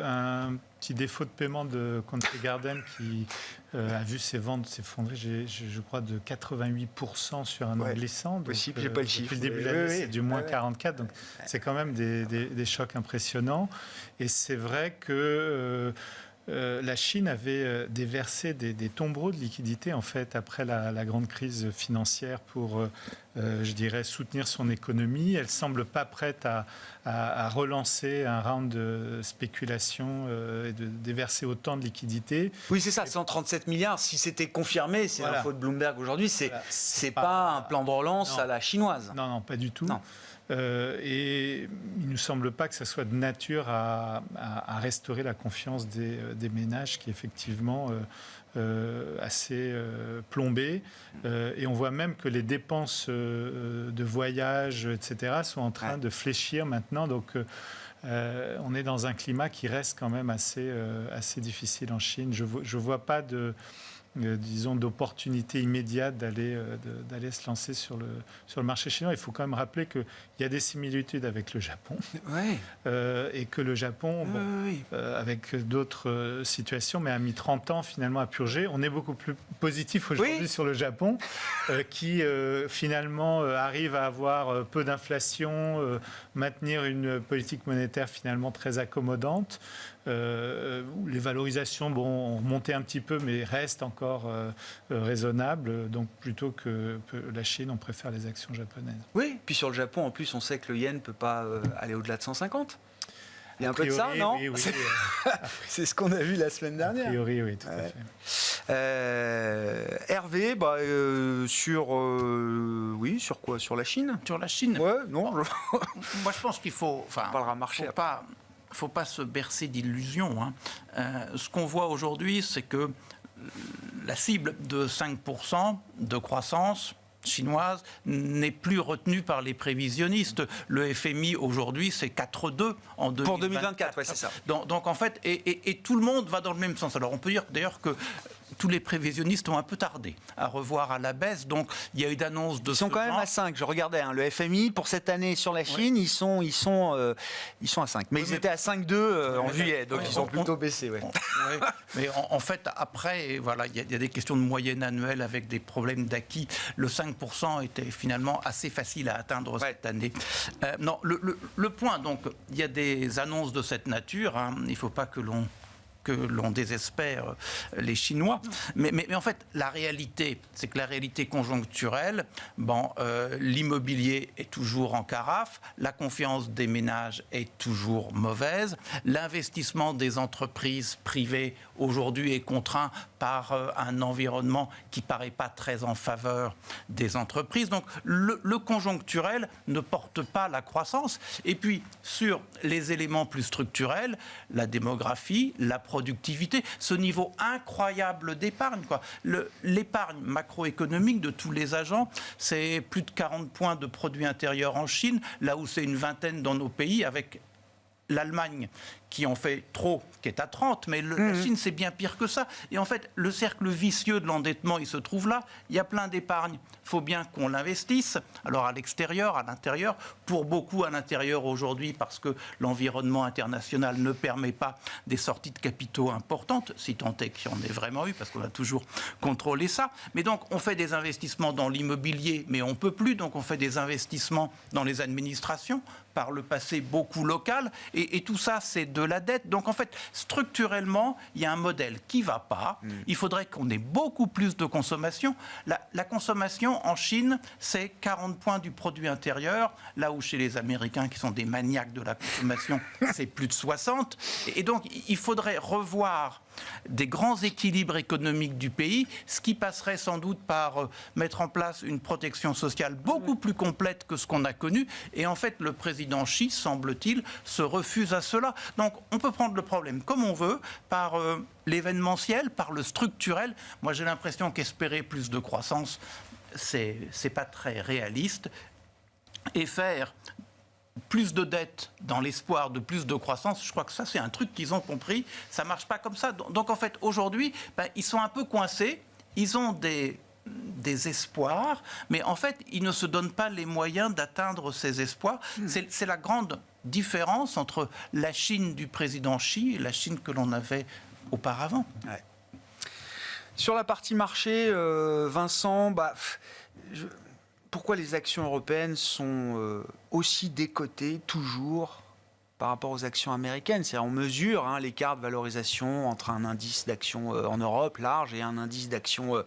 un petit défaut de paiement de Country Garden qui a vu ses ventes s'effondrer, je crois, de 88% sur un an glissant. Possible, j'ai pas le chiffre. Depuis le début de l'année, c'est du moins 44%. Donc, c'est quand même des chocs impressionnants. Et c'est vrai que la Chine avait déversé des tombereaux de liquidités en fait après la grande crise financière pour, je dirais, soutenir son économie. Elle semble pas prête à relancer un round de spéculation et de déverser autant de liquidités. Oui, c'est ça, 137 milliards. Si c'était confirmé, c'est l'info de Bloomberg aujourd'hui. C'est pas un plan de relance à la chinoise. Non, pas du tout. Non. Et il ne nous semble pas que ça soit de nature à restaurer la confiance des ménages qui est effectivement assez plombée. Et on voit même que les dépenses de voyage, etc., sont en train de fléchir maintenant. Donc on est dans un climat qui reste quand même assez difficile en Chine. Je ne vois pas disons, d'opportunité immédiate d'aller se lancer sur le marché chinois. Il faut quand même rappeler qu'il y a des similitudes avec le Japon. Et que le Japon, avec d'autres situations, mais a mis 30 ans finalement à purger. On est beaucoup plus positif aujourd'hui sur le Japon, qui finalement arrive à avoir peu d'inflation, maintenir une politique monétaire finalement très accommodante. Les valorisations ont remonté un petit peu, mais restent encore raisonnables. Donc plutôt que la Chine, on préfère les actions japonaises. Oui, puis sur le Japon, en plus, on sait que le yen ne peut pas aller au-delà de 150. Il y a un peu de ça, non? Oui. C'est ce qu'on a vu la semaine dernière. A priori, oui, tout à fait. Hervé, sur quoi? Sur la Chine? Sur la Chine. Ouais, non. Moi, je pense qu'il faut. On parlera marché. Faut pas se bercer d'illusions. Ce qu'on voit aujourd'hui, c'est que la cible de 5% de croissance chinoise n'est plus retenue par les prévisionnistes. Le FMI aujourd'hui, c'est 4,2 en 2024. Pour 2024, c'est ça. Donc en fait, et tout le monde va dans le même sens. Alors on peut dire d'ailleurs que tous les prévisionnistes ont un peu tardé à revoir à la baisse. Donc, il y a eu d'annonces de. Ils sont quand même à 5. Je regardais le FMI pour cette année sur la Chine, ils sont à 5. Mais ils étaient à 5,2 en juillet, donc ils ont plutôt baissé. Mais en fait, après, voilà, il y a des questions de moyenne annuelle avec des problèmes d'acquis. Le 5% était finalement assez facile à atteindre cette année. Non, le point, donc, il y a des annonces de cette nature. Il ne faut pas que l'on désespère les Chinois. Mais en fait, la réalité, c'est que la réalité conjoncturelle, l'immobilier est toujours en carafe, la confiance des ménages est toujours mauvaise, l'investissement des entreprises privées aujourd'hui est contraint par un environnement qui ne paraît pas très en faveur des entreprises. Donc le conjoncturel ne porte pas la croissance. Et puis, sur les éléments plus structurels, la démographie, la productivité, ce niveau incroyable d'épargne. L'épargne macroéconomique de tous les agents, c'est plus de 40 points de produit intérieur en Chine, là où c'est une vingtaine dans nos pays, avec l'Allemagne qui en fait trop, qui est à 30, mais la Chine, c'est bien pire que ça. Et en fait, le cercle vicieux de l'endettement, il se trouve là. Il y a plein d'épargne. Il faut bien qu'on l'investisse. Alors à l'extérieur, à l'intérieur, pour beaucoup à l'intérieur aujourd'hui, parce que l'environnement international ne permet pas des sorties de capitaux importantes, si tant est qu'il y en ait vraiment eu, parce qu'on a toujours contrôlé ça. Mais donc, on fait des investissements dans l'immobilier, mais on ne peut plus. Donc, on fait des investissements dans les administrations, par le passé beaucoup local, et tout ça, c'est de la dette. Donc, en fait, structurellement, il y a un modèle qui ne va pas. Il faudrait qu'on ait beaucoup plus de consommation. La consommation en Chine, c'est 40 points du produit intérieur, là où chez les Américains, qui sont des maniaques de la consommation, c'est plus de 60. Et donc, il faudrait revoir des grands équilibres économiques du pays, ce qui passerait sans doute par mettre en place une protection sociale beaucoup plus complète que ce qu'on a connu. Et en fait, le président Xi, semble-t-il, se refuse à cela. Donc, on peut prendre le problème comme on veut, par l'événementiel, par le structurel. Moi, j'ai l'impression qu'espérer plus de croissance, c'est pas très réaliste. Et faire plus de dettes dans l'espoir de plus de croissance, je crois que ça, c'est un truc qu'ils ont compris. Ça ne marche pas comme ça. Donc, en fait, aujourd'hui, ils sont un peu coincés. Ils ont des espoirs, mais en fait, ils ne se donnent pas les moyens d'atteindre ces espoirs. C'est la grande différence entre la Chine du président Xi et la Chine que l'on avait auparavant. Ouais. Sur la partie marché, Vincent, pourquoi les actions européennes sont aussi décotées toujours par rapport aux actions américaines? C'est-à-dire on mesure l'écart de valorisation entre un indice d'actions en Europe large et un indice d'actions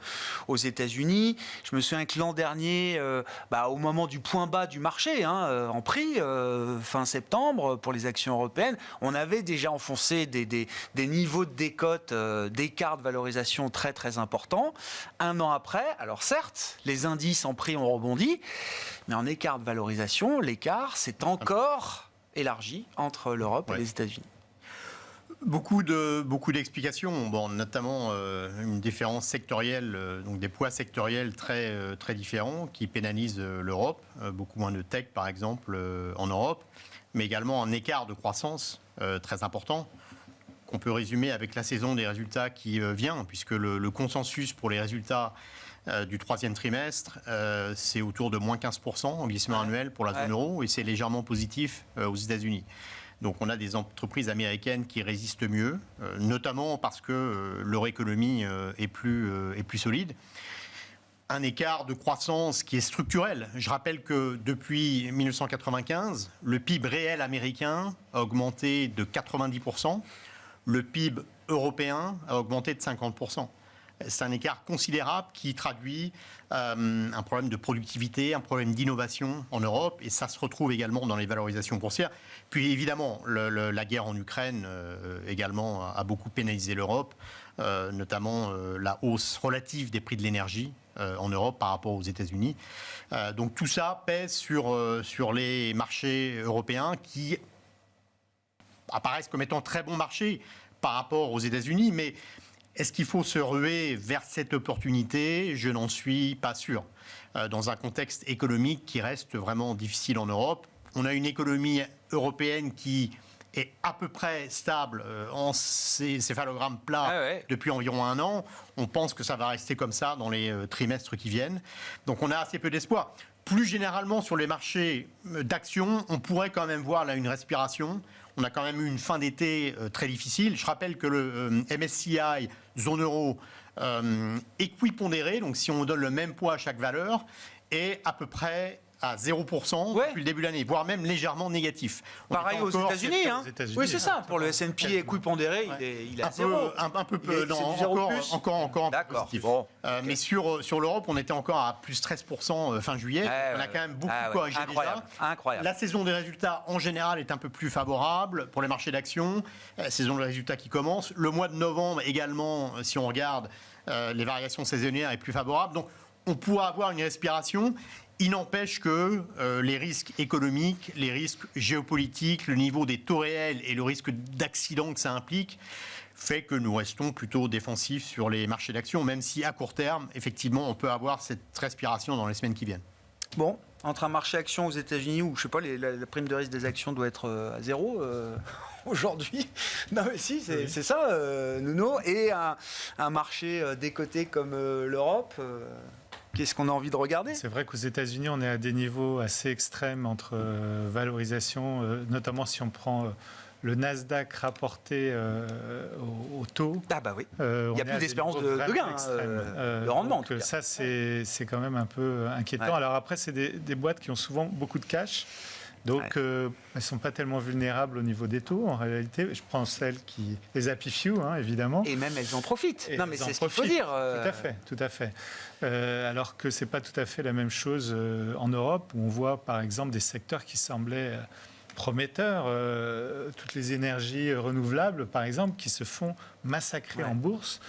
aux États-Unis. Je me souviens que l'an dernier, au moment du point bas du marché, en prix, fin septembre, pour les actions européennes, on avait déjà enfoncé des niveaux de décote, d'écart de valorisation très très importants. Un an après, alors certes, les indices en prix ont rebondi, mais en écart de valorisation, l'écart s'est encore élargi entre l'Europe et les États-Unis. Beaucoup d'explications, notamment une différence sectorielle, donc des poids sectoriels très, très différents qui pénalisent l'Europe, beaucoup moins de tech par exemple en Europe, mais également un écart de croissance très important qu'on peut résumer avec la saison des résultats qui vient, puisque le consensus pour les résultats du troisième trimestre, c'est autour de moins 15% en glissement annuel pour la zone euro, et c'est légèrement positif aux États-Unis. Donc on a des entreprises américaines qui résistent mieux, notamment parce que leur économie est plus solide. Un écart de croissance qui est structurel. Je rappelle que depuis 1995, le PIB réel américain a augmenté de 90%, le PIB européen a augmenté de 50%. C'est un écart considérable qui traduit un problème de productivité, un problème d'innovation en Europe, et ça se retrouve également dans les valorisations boursières. Puis évidemment, la guerre en Ukraine également a beaucoup pénalisé l'Europe, notamment la hausse relative des prix de l'énergie en Europe par rapport aux États-Unis. Donc tout ça pèse sur les marchés européens qui apparaissent comme étant très bons marchés par rapport aux États-Unis, mais est-ce qu'il faut se ruer vers cette opportunité? Je n'en suis pas sûr. Dans un contexte économique qui reste vraiment difficile en Europe, on a une économie européenne qui est à peu près stable en céphalogramme plat depuis environ un an. On pense que ça va rester comme ça dans les trimestres qui viennent. Donc on a assez peu d'espoir. Plus généralement sur les marchés d'actions, on pourrait quand même voir là une respiration. On a quand même eu une fin d'été très difficile. Je rappelle que le MSCI zone euro équipondéré, donc si on donne le même poids à chaque valeur, est à peu près à 0% depuis le début de l'année, voire même légèrement négatif. Pareil aux États-Unis. Oui, c'est ça. Pour le S&P équipondéré, il est à 0. Un peu encore un peu positif. Bon. Mais sur l'Europe, on était encore à plus 13% fin juillet. On a quand même beaucoup corrigé déjà. Incroyable. La saison des résultats, en général, est un peu plus favorable pour les marchés d'actions. Saison des résultats qui commence. Le mois de novembre également, si on regarde, les variations saisonnières est plus favorable. Donc, on pourra avoir une respiration. Il n'empêche que les risques économiques, les risques géopolitiques, le niveau des taux réels et le risque d'accident que ça implique fait que nous restons plutôt défensifs sur les marchés d'actions, même si à court terme, effectivement, on peut avoir cette respiration dans les semaines qui viennent. Bon, Entre un marché action aux États-Unis où, je sais pas, la prime de risque des actions doit être à zéro aujourd'hui. Non, mais si, c'est ça, Nuno. Et un marché décoté comme l'Europe. Qu'est-ce qu'on a envie de regarder ? C'est vrai qu'aux États-Unis, on est à des niveaux assez extrêmes entre valorisation, notamment si on prend le Nasdaq rapporté au taux. Ah bah oui. Il n'y a plus d'espérance de gain, de rendement. Donc, ça, c'est quand même un peu inquiétant. Ouais. Alors après, c'est des boîtes qui ont souvent beaucoup de cash. Donc, elles ne sont pas tellement vulnérables au niveau des taux, en réalité. Je prends celles qui... Les Happy Few, évidemment. Et même, elles en profitent. Non, mais c'est ce qu'il faut dire. Tout à fait. Alors que ce n'est pas tout à fait la même chose en Europe, où on voit, par exemple, des secteurs qui semblaient prometteurs. Toutes les énergies renouvelables, par exemple, qui se font massacrer en bourse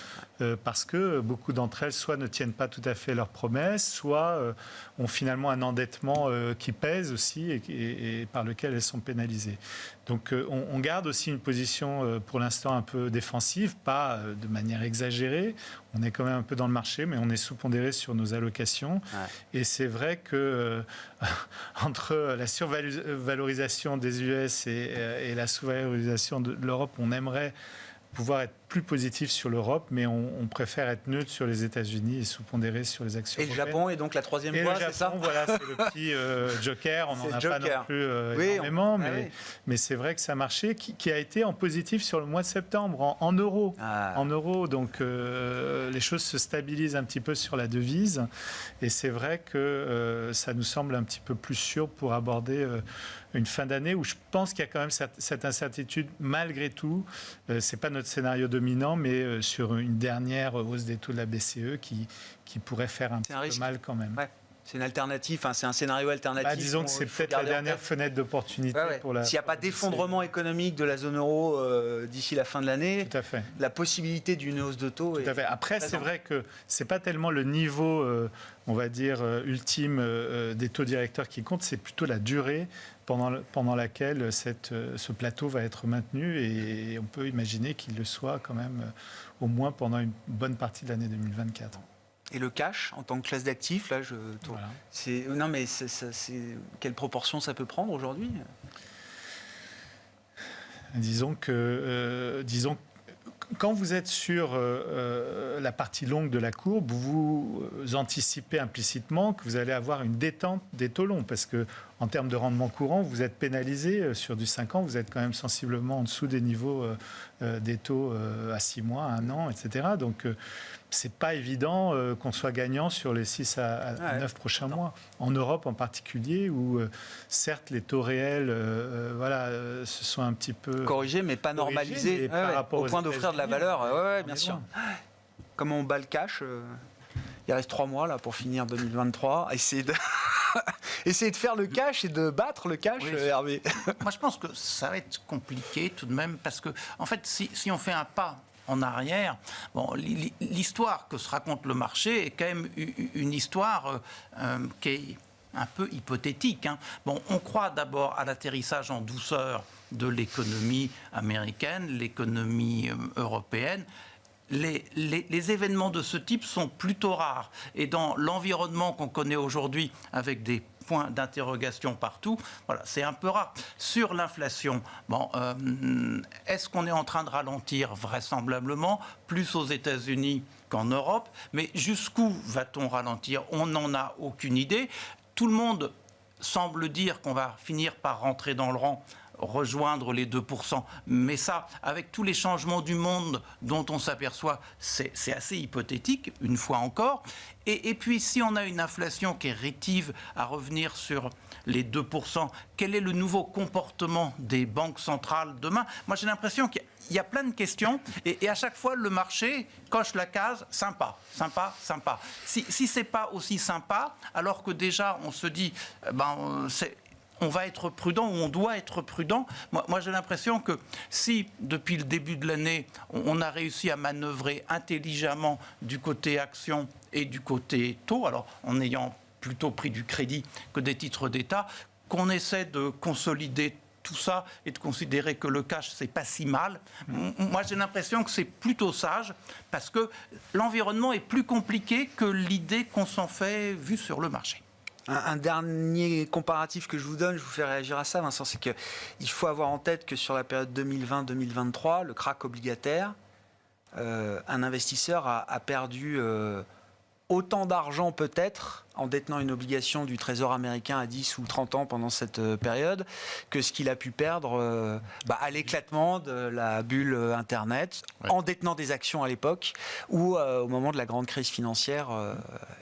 parce que beaucoup d'entre elles soit ne tiennent pas tout à fait leurs promesses, soit ont finalement un endettement qui pèse aussi et par lequel elles sont pénalisées. Donc on garde aussi une position pour l'instant un peu défensive, pas de manière exagérée. On est quand même un peu dans le marché, mais on est sous-pondéré sur nos allocations. Ouais. Et c'est vrai que entre la survalorisation des US et la sous-valorisation de l'Europe, on aimerait pouvoir être plus positif sur l'Europe, mais on préfère être neutre sur les États-Unis et sous-pondéré sur les actions européennes. Et le Japon est donc la troisième voie, c'est ça ? Voilà, c'est le petit joker. On n'en a pas non plus énormément, mais c'est vrai que ça a marché, qui a été en positif sur le mois de septembre, en euros. En euros, donc les choses se stabilisent un petit peu sur la devise, et c'est vrai que ça nous semble un petit peu plus sûr pour aborder une fin d'année où je pense qu'il y a quand même cette incertitude malgré tout. C'est pas notre scénario dominant, mais sur une dernière hausse des taux de la BCE qui pourrait faire un petit peu mal quand même. Ouais. C'est une alternative, c'est un scénario alternatif. Disons que c'est peut-être la dernière fenêtre d'opportunité pour la... S'il n'y a pas d'effondrement économique de la zone euro d'ici la fin de l'année, tout à fait. La possibilité d'une hausse de taux tout à fait. Après, c'est vrai que ce n'est pas tellement le niveau, on va dire, ultime des taux directeurs qui compte, c'est plutôt la durée pendant laquelle ce plateau va être maintenu, et on peut imaginer qu'il le soit quand même au moins pendant une bonne partie de l'année 2024. Et le cash en tant que classe d'actifs, là, non, mais quelle proportion ça peut prendre aujourd'hui ? Disons que quand vous êtes sur la partie longue de la courbe, vous anticipez implicitement que vous allez avoir une détente des taux longs, parce que en termes de rendement courant, vous êtes pénalisé sur du 5 ans, vous êtes quand même sensiblement en dessous des niveaux des taux à 6 mois, 1 an, etc. Donc, c'est pas évident qu'on soit gagnant sur les 6 à 9 prochains mois. En Europe en particulier, où certes les taux réels se sont un petit peu corrigés, mais pas normalisés au point d'offrir de la valeur. Bien sûr. Comment on bat le cash il reste 3 mois là, pour finir 2023. Essayer de faire le cash et de battre le cash, Hervé. Moi, je pense que ça va être compliqué tout de même, parce que, en fait, si on fait un pas en arrière, l'histoire que se raconte le marché est quand même une histoire qui est un peu hypothétique. On croit d'abord à l'atterrissage en douceur de l'économie américaine, l'économie européenne. Les événements de ce type sont plutôt rares. Et dans l'environnement qu'on connaît aujourd'hui, avec des points d'interrogation partout, c'est un peu rare. Sur l'inflation, est-ce qu'on est en train de ralentir ? Vraisemblablement, plus aux États-Unis qu'en Europe. Mais jusqu'où va-t-on ralentir ? On n'en a aucune idée. Tout le monde semble dire qu'on va finir par rentrer dans le rang, rejoindre les 2%. Mais ça, avec tous les changements du monde dont on s'aperçoit, c'est assez hypothétique, une fois encore. Et puis, si on a une inflation qui est rétive à revenir sur les 2%, quel est le nouveau comportement des banques centrales demain ? Moi, j'ai l'impression qu'il y a plein de questions, et à chaque fois, le marché coche la case « sympa, sympa, sympa ». Si c'est pas aussi sympa, alors que déjà, on se dit on va être prudent, ou on doit être prudent. Moi, j'ai l'impression que si, depuis le début de l'année, on a réussi à manœuvrer intelligemment du côté action et du côté taux, alors en ayant plutôt pris du crédit que des titres d'État, qu'on essaie de consolider tout ça et de considérer que le cash, c'est pas si mal. Moi, j'ai l'impression que c'est plutôt sage, parce que l'environnement est plus compliqué que l'idée qu'on s'en fait vue sur le marché. Un dernier comparatif que je vous donne, je vous fais réagir à ça, Vincent, c'est qu'il faut avoir en tête que sur la période 2020-2023, le krach obligataire, un investisseur a perdu autant d'argent peut-être en détenant une obligation du Trésor américain à 10 ou 30 ans pendant cette période que ce qu'il a pu perdre à l'éclatement de la bulle Internet, en détenant des actions à l'époque ou au moment de la grande crise financière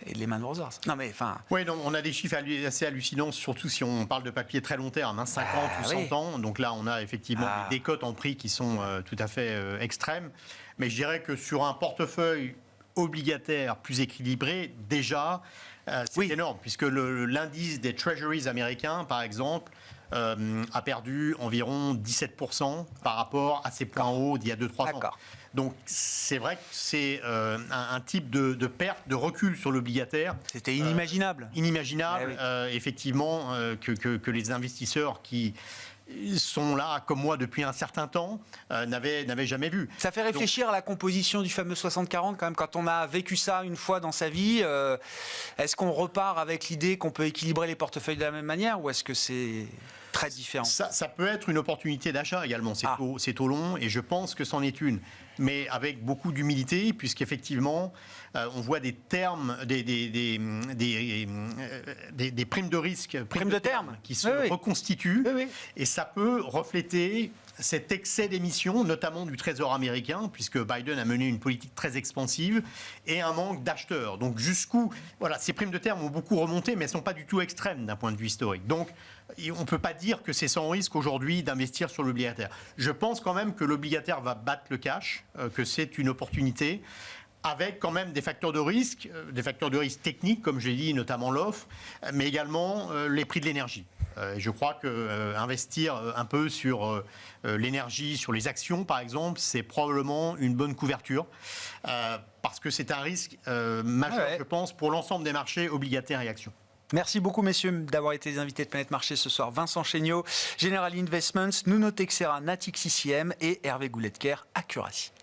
et de Lehman Brothers. Non mais enfin... Oui, on a des chiffres assez hallucinants, surtout si on parle de papier très long terme, 50 ou 100 ans. Donc là, on a effectivement des décotes en prix qui sont tout à fait extrêmes. Mais je dirais que sur un portefeuille obligataire plus équilibré, déjà, c'est énorme, puisque l'indice des treasuries américains, par exemple, a perdu environ 17% par rapport à ses points hauts d'il y a 2-3 ans. Donc c'est vrai que c'est un type de perte, de recul sur l'obligataire. C'était inimaginable. Inimaginable, effectivement, que les investisseurs qui sont là, comme moi, depuis un certain temps, n'avaient jamais vu. Ça fait réfléchir à la composition du fameux 60-40, quand même, quand on a vécu ça une fois dans sa vie. Est-ce qu'on repart avec l'idée qu'on peut équilibrer les portefeuilles de la même manière, ou est-ce que c'est très différent? Ça peut être une opportunité d'achat également, c'est taux long, et je pense que c'en est une. Mais avec beaucoup d'humilité, puisqu'effectivement, on voit des termes, des primes de risque, primes de terme qui se reconstituent, et ça peut refléter cet excès d'émissions, notamment du Trésor américain, puisque Biden a mené une politique très expansive, et un manque d'acheteurs. Donc jusqu'où, ces primes de terme ont beaucoup remonté, mais elles ne sont pas du tout extrêmes d'un point de vue historique. Donc on ne peut pas dire que c'est sans risque aujourd'hui d'investir sur l'obligataire. Je pense quand même que l'obligataire va battre le cash, que c'est une opportunité, avec quand même des facteurs de risque techniques, comme j'ai dit, notamment l'offre, mais également les prix de l'énergie. Je crois qu'investir un peu sur l'énergie, sur les actions par exemple, c'est probablement une bonne couverture, parce que c'est un risque majeur, je pense, pour l'ensemble des marchés obligataires et actions. Merci beaucoup, messieurs, d'avoir été les invités de Planète Marché ce soir. Vincent Chéniaud, General Investments, Nuno Teixeira, Natixis ICM et Hervé Gouletker, Accuracy.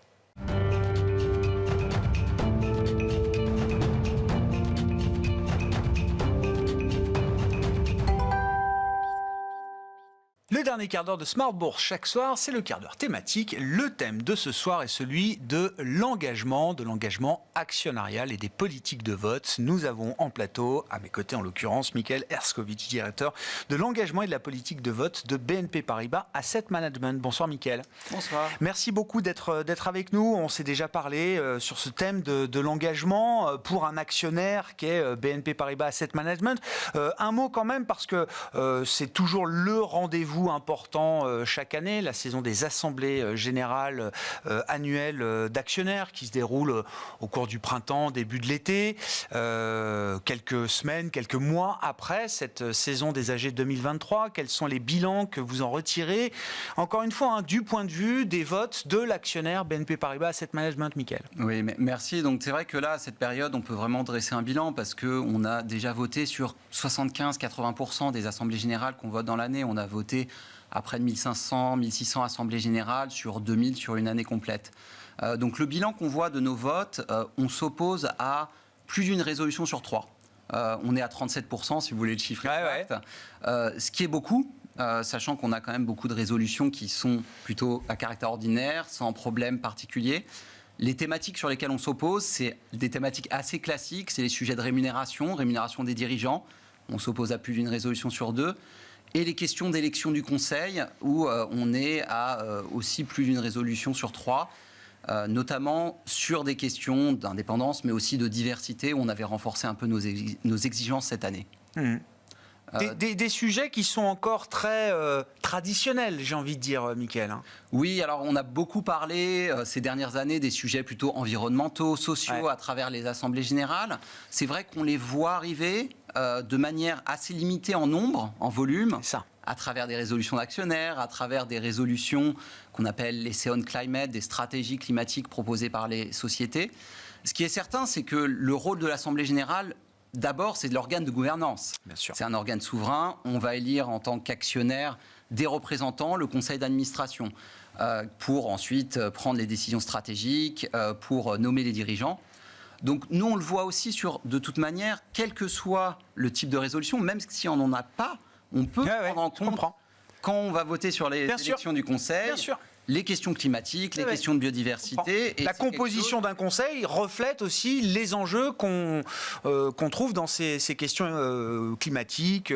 Le dernier quart d'heure de Smart Bourse chaque soir, c'est le quart d'heure thématique. Le thème de ce soir est celui de l'engagement actionnarial et des politiques de vote. Nous avons en plateau, à mes côtés en l'occurrence, Michael Herskovitch, directeur de l'engagement et de la politique de vote de BNP Paribas Asset Management. Bonsoir Michael. Bonsoir. Merci beaucoup d'être avec nous. On s'est déjà parlé sur ce thème de l'engagement pour un actionnaire qui est BNP Paribas Asset Management. Un mot quand même, parce que c'est toujours le rendez-vous important chaque année, la saison des assemblées générales annuelles d'actionnaires qui se déroule au cours du printemps, début de l'été, quelques semaines, quelques mois après cette saison des AG 2023. Quels sont les bilans que vous en retirez, encore une fois, du point de vue des votes de l'actionnaire BNP Paribas Asset Management, Michael? Oui, merci. Donc c'est vrai que là, à cette période, on peut vraiment dresser un bilan, parce qu'on a déjà voté sur 75-80% des assemblées générales qu'on vote dans l'année. On a voté à près de 1500, 1600 assemblées générales sur 2000 sur une année complète. Donc le bilan qu'on voit de nos votes, on s'oppose à plus d'une résolution sur 3. On est à 37%, si vous voulez le chiffre exact. Ce qui est beaucoup, sachant qu'on a quand même beaucoup de résolutions qui sont plutôt à caractère ordinaire, sans problème particulier. Les thématiques sur lesquelles on s'oppose, c'est des thématiques assez classiques. C'est les sujets de rémunération des dirigeants. On s'oppose à plus d'une résolution sur 2. Et les questions d'élection du Conseil, où on est à aussi plus d'une résolution sur 3, notamment sur des questions d'indépendance, mais aussi de diversité, où on avait renforcé un peu nos exigences cette année. Des sujets qui sont encore très traditionnels, j'ai envie de dire, Michael. Oui, alors on a beaucoup parlé ces dernières années des sujets plutôt environnementaux, sociaux, à travers les assemblées générales. C'est vrai qu'on les voit arriver de manière assez limitée en nombre, en volume, à travers des résolutions d'actionnaires, à travers des résolutions qu'on appelle les Sound Climate, des stratégies climatiques proposées par les sociétés. Ce qui est certain, c'est que le rôle de l'Assemblée générale, d'abord, c'est de l'organe de gouvernance. C'est un organe souverain. On va élire en tant qu'actionnaire des représentants, le conseil d'administration, pour ensuite prendre les décisions stratégiques, pour nommer les dirigeants. Donc nous, on le voit aussi de toute manière, quel que soit le type de résolution, même si on n'en a pas, on peut prendre en compte quand on va voter sur les élections du Conseil. Les questions climatiques, les questions de biodiversité. Et la composition d'un conseil reflète aussi les enjeux qu'on trouve dans ces questions climatiques,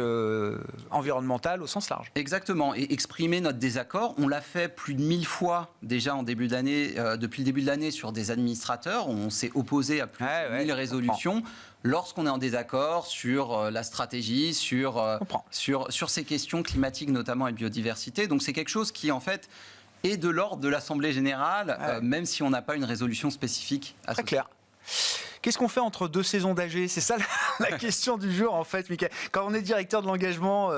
environnementales au sens large. Exactement. Et exprimer notre désaccord, on l'a fait plus de 1000 fois déjà en début d'année, depuis le début de l'année sur des administrateurs. On s'est opposé à plus de 1000 résolutions. Lorsqu'on est en désaccord sur la stratégie, sur ces questions climatiques notamment et biodiversité. Donc c'est quelque chose qui en fait et de l'ordre de l'Assemblée générale, même si on n'a pas une résolution spécifique à ce Très clair. Qu'est-ce qu'on fait entre 2 saisons d'AG? C'est ça la question du jour, en fait, Mickaël. Quand on est directeur de l'engagement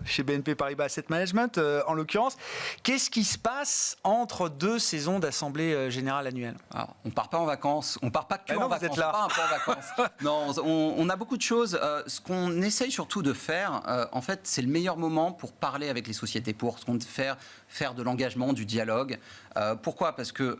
chez BNP Paribas Asset Management, en l'occurrence, qu'est-ce qui se passe entre 2 saisons d'Assemblée générale annuelle? Alors, on ne part pas en vacances, on ne part pas que en vacances. Vous êtes là. Pas un peu en vacances. Non, on a beaucoup de choses. Ce qu'on essaye surtout de faire, en fait, c'est le meilleur moment pour parler avec les sociétés, pour faire de l'engagement, du dialogue. Pourquoi? Parce que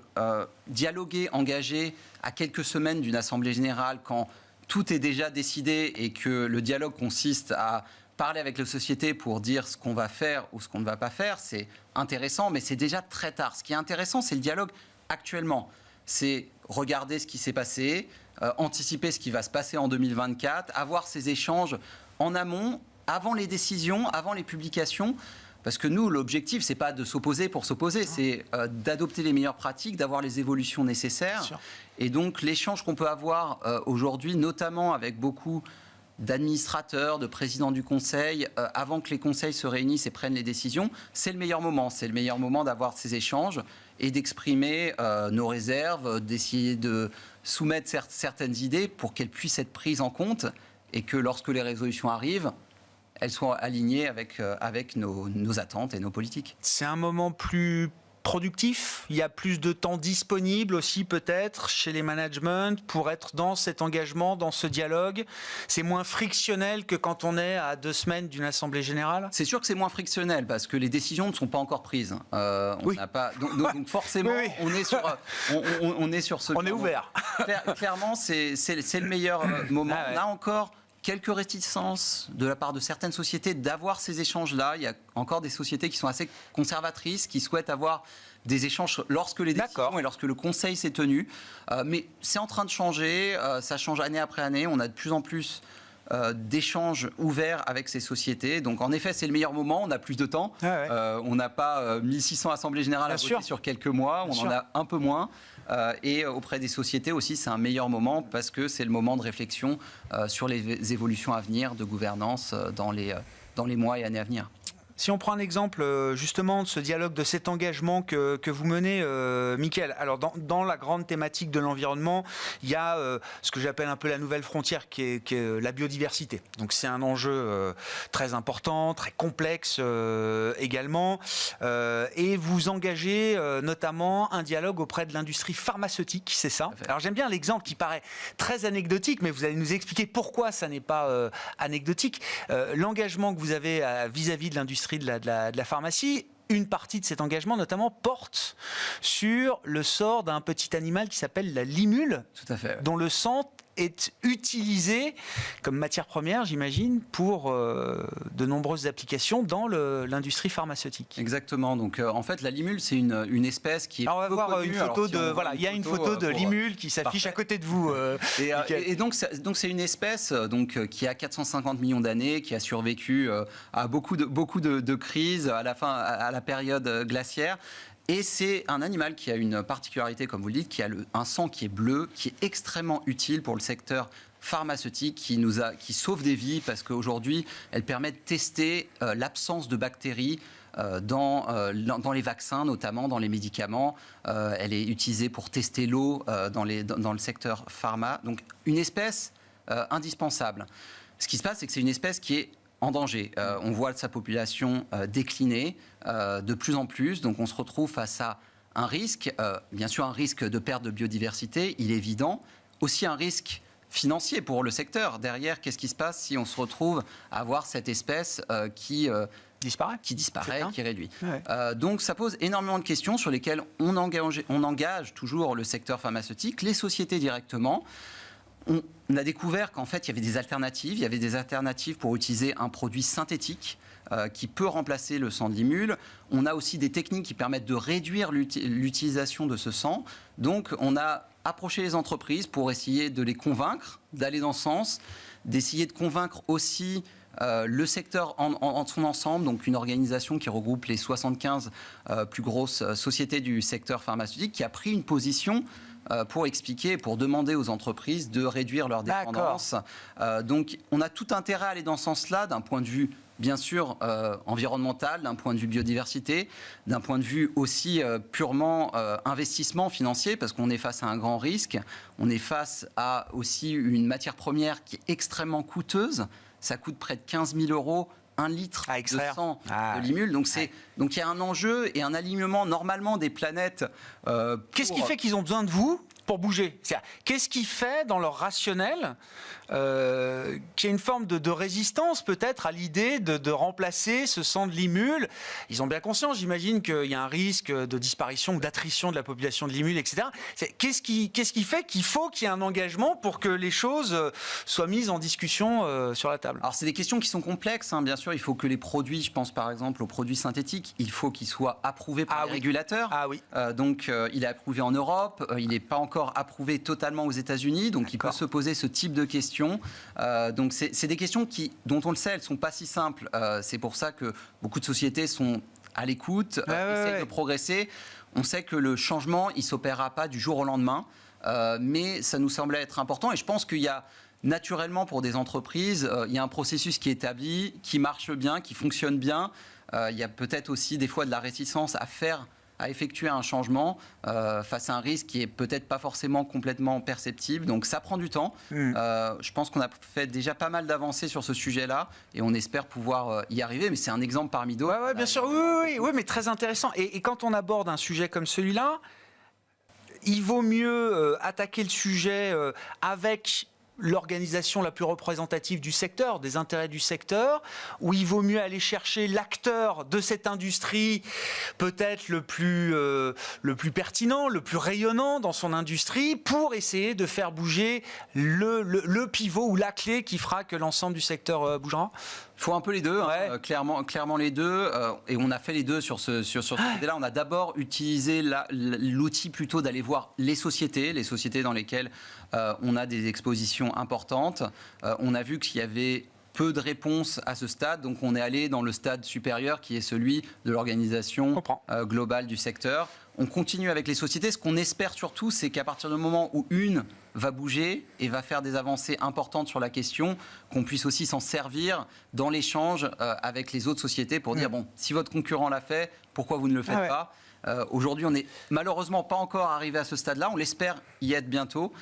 dialoguer, engager à quelques semaines d'une assemblée générale, quand tout est déjà décidé et que le dialogue consiste à parler avec la société pour dire ce qu'on va faire ou ce qu'on ne va pas faire, c'est intéressant, mais c'est déjà très tard. Ce qui est intéressant, c'est le dialogue actuellement. C'est regarder ce qui s'est passé, anticiper ce qui va se passer en 2024, avoir ces échanges en amont, avant les décisions, avant les publications. Parce que nous, l'objectif, c'est pas de s'opposer pour s'opposer, c'est d'adopter les meilleures pratiques, d'avoir les évolutions nécessaires. Et donc, l'échange qu'on peut avoir aujourd'hui, notamment avec beaucoup d'administrateurs, de présidents du Conseil, avant que les conseils se réunissent et prennent les décisions, c'est le meilleur moment. C'est le meilleur moment d'avoir ces échanges et d'exprimer nos réserves, d'essayer de soumettre certaines idées pour qu'elles puissent être prises en compte et que lorsque les résolutions arrivent, elles soient alignées avec nos attentes et nos politiques. C'est un moment plus productif, il y a plus de temps disponible aussi peut-être chez les managements pour être dans cet engagement, dans ce dialogue. C'est moins frictionnel que quand on est à 2 semaines d'une assemblée générale? C'est sûr que c'est moins frictionnel parce que les décisions ne sont pas encore prises. N'a pas, donc forcément, on est sur ce. On est ouvert. Clairement, c'est le meilleur moment. On a encore quelques réticences de la part de certaines sociétés d'avoir ces échanges-là. Il y a encore des sociétés qui sont assez conservatrices, qui souhaitent avoir des échanges lorsque les décisions et lorsque le Conseil s'est tenu. Mais c'est en train de changer, ça change année après année. On a de plus en plus d'échanges ouverts avec ces sociétés. Donc en effet, c'est le meilleur moment, on a plus de temps. On n'a pas 1600 assemblées générales à voter sur quelques mois, on en a un peu moins. Et auprès des sociétés aussi, c'est un meilleur moment parce que c'est le moment de réflexion sur les évolutions à venir de gouvernance dans les mois et années à venir. Si on prend un exemple justement de ce dialogue, de cet engagement que vous menez, Mickaël, alors dans la grande thématique de l'environnement, il y a ce que j'appelle un peu la nouvelle frontière qui est la biodiversité. Donc c'est un enjeu très important, très complexe également. Et vous engagez notamment un dialogue auprès de l'industrie pharmaceutique, c'est ça? Alors j'aime bien l'exemple qui paraît très anecdotique, mais vous allez nous expliquer pourquoi ça n'est pas anecdotique. L'engagement que vous avez vis-à-vis de l'industrie de la pharmacie, une partie de cet engagement notamment porte sur le sort d'un petit animal qui s'appelle la limule, tout à fait, dont le sang est utilisé comme matière première, j'imagine, pour de nombreuses applications dans l'industrie pharmaceutique. Exactement. Donc, en fait, la limule, c'est une espèce qui est. Alors, on va voir une photo de. Voilà, il y a une photo de limule qui s'affiche à côté de vous. Et donc, c'est une espèce qui a 450 millions d'années, qui a survécu à beaucoup de crises à la période glaciaire. Et c'est un animal qui a une particularité, comme vous le dites, qui a un sang qui est bleu, qui est extrêmement utile pour le secteur pharmaceutique, qui sauve des vies, parce qu'aujourd'hui, elle permet de tester l'absence de bactéries dans les vaccins, notamment dans les médicaments. Elle est utilisée pour tester l'eau dans le secteur pharma. Donc, une espèce indispensable. Ce qui se passe, c'est que c'est une espèce qui est en danger. On voit sa population décliner de plus en plus, donc on se retrouve face à un risque, bien sûr un risque de perte de biodiversité, il est évident, aussi un risque financier pour le secteur. Derrière, qu'est-ce qui se passe si on se retrouve à avoir cette espèce qui disparaît, qui réduit. Donc ça pose énormément de questions sur lesquelles on engage toujours le secteur pharmaceutique, les sociétés directement. on a découvert qu'en fait, il y avait des alternatives. Il y avait des alternatives pour utiliser un produit synthétique qui peut remplacer le sang de limule. On a aussi des techniques qui permettent de réduire l'utilisation de ce sang. Donc, on a approché les entreprises pour essayer de les convaincre d'aller dans ce sens, d'essayer de convaincre aussi le secteur en son ensemble, donc une organisation qui regroupe les 75 plus grosses sociétés du secteur pharmaceutique, qui a pris une position pour expliquer, pour demander aux entreprises de réduire leur dépendance. Donc on a tout intérêt à aller dans ce sens-là, d'un point de vue bien sûr environnemental, d'un point de vue biodiversité, d'un point de vue aussi purement investissement financier, parce qu'on est face à un grand risque, on est face à aussi une matière première qui est extrêmement coûteuse. Ça coûte près de 15 000 € 1 litre de sang de limule. Donc il y a un enjeu et un alignement normalement des planètes. Qu'est-ce qui fait qu'ils ont besoin de vous pour bouger? Qu'est-ce qui fait dans leur rationnel qu'il y a une forme de résistance peut-être à l'idée de remplacer ce sang de limule? Ils ont bien conscience, j'imagine, qu'il y a un risque de disparition ou d'attrition de la population de limule, etc. Qu'est-ce qui fait qu'il faut qu'il y ait un engagement pour que les choses soient mises en discussion sur la table? Alors c'est des questions qui sont complexes, hein. Bien sûr, il faut que les produits, je pense par exemple aux produits synthétiques, il faut qu'ils soient approuvés par les régulateurs. Donc il est approuvé en Europe, il n'est pas encore approuvé totalement aux États-Unis, donc il peut se poser ce type de questions. Donc c'est des questions dont on le sait, elles ne sont pas si simples. C'est pour ça que beaucoup de sociétés sont à l'écoute, essayent de progresser. On sait que le changement, il ne s'opérera pas du jour au lendemain, mais ça nous semblait être important. Et je pense qu'il y a naturellement pour des entreprises, il y a un processus qui est établi, qui marche bien, qui fonctionne bien. Il y a peut-être aussi des fois de la réticence à effectuer un changement face à un risque qui est peut-être pas forcément complètement perceptible. Donc ça prend du temps. Je pense qu'on a fait déjà pas mal d'avancées sur ce sujet-là et on espère pouvoir y arriver. Mais c'est un exemple parmi d'autres. Ouais, bien sûr. Oui, mais très intéressant. Et quand on aborde un sujet comme celui-là, il vaut mieux attaquer le sujet avec l'organisation la plus représentative du secteur, des intérêts du secteur, où il vaut mieux aller chercher l'acteur de cette industrie peut-être le plus pertinent, le plus rayonnant dans son industrie, pour essayer de faire bouger le pivot ou la clé qui fera que l'ensemble du secteur bougera? Il faut un peu les deux, hein, clairement les deux. Et on a fait les deux sur ce sujet-là. On a d'abord utilisé l'outil plutôt d'aller voir les sociétés dans lesquelles on a des expositions importantes. On a vu qu'il y avait peu de réponses à ce stade, donc on est allé dans le stade supérieur qui est celui de l'organisation globale du secteur. On continue avec les sociétés. Ce qu'on espère surtout, c'est qu'à partir du moment où une va bouger et va faire des avancées importantes sur la question, qu'on puisse aussi s'en servir dans l'échange avec les autres sociétés pour dire, bon, si votre concurrent l'a fait, pourquoi vous ne le faites pas? Aujourd'hui, on n'est malheureusement pas encore arrivé à ce stade-là. On l'espère y être bientôt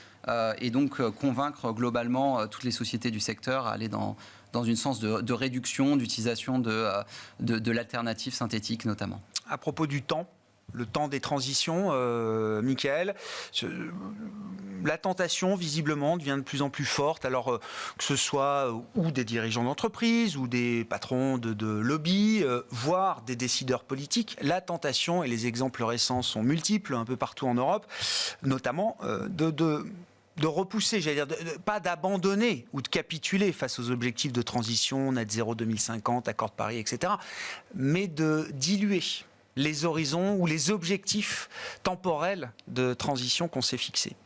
et donc convaincre globalement toutes les sociétés du secteur à aller dans une sens de réduction, d'utilisation de l'alternative synthétique notamment. À propos du temps, le temps des transitions, Michael, la tentation visiblement devient de plus en plus forte, alors que ce soit ou des dirigeants d'entreprise ou des patrons de lobby, voire des décideurs politiques. La tentation, et les exemples récents sont multiples un peu partout en Europe, notamment de repousser, j'allais dire, pas d'abandonner ou de capituler face aux objectifs de transition, net zéro 2050, accord de Paris, etc., mais de diluer les horizons ou les objectifs temporels de transition qu'on s'est fixés.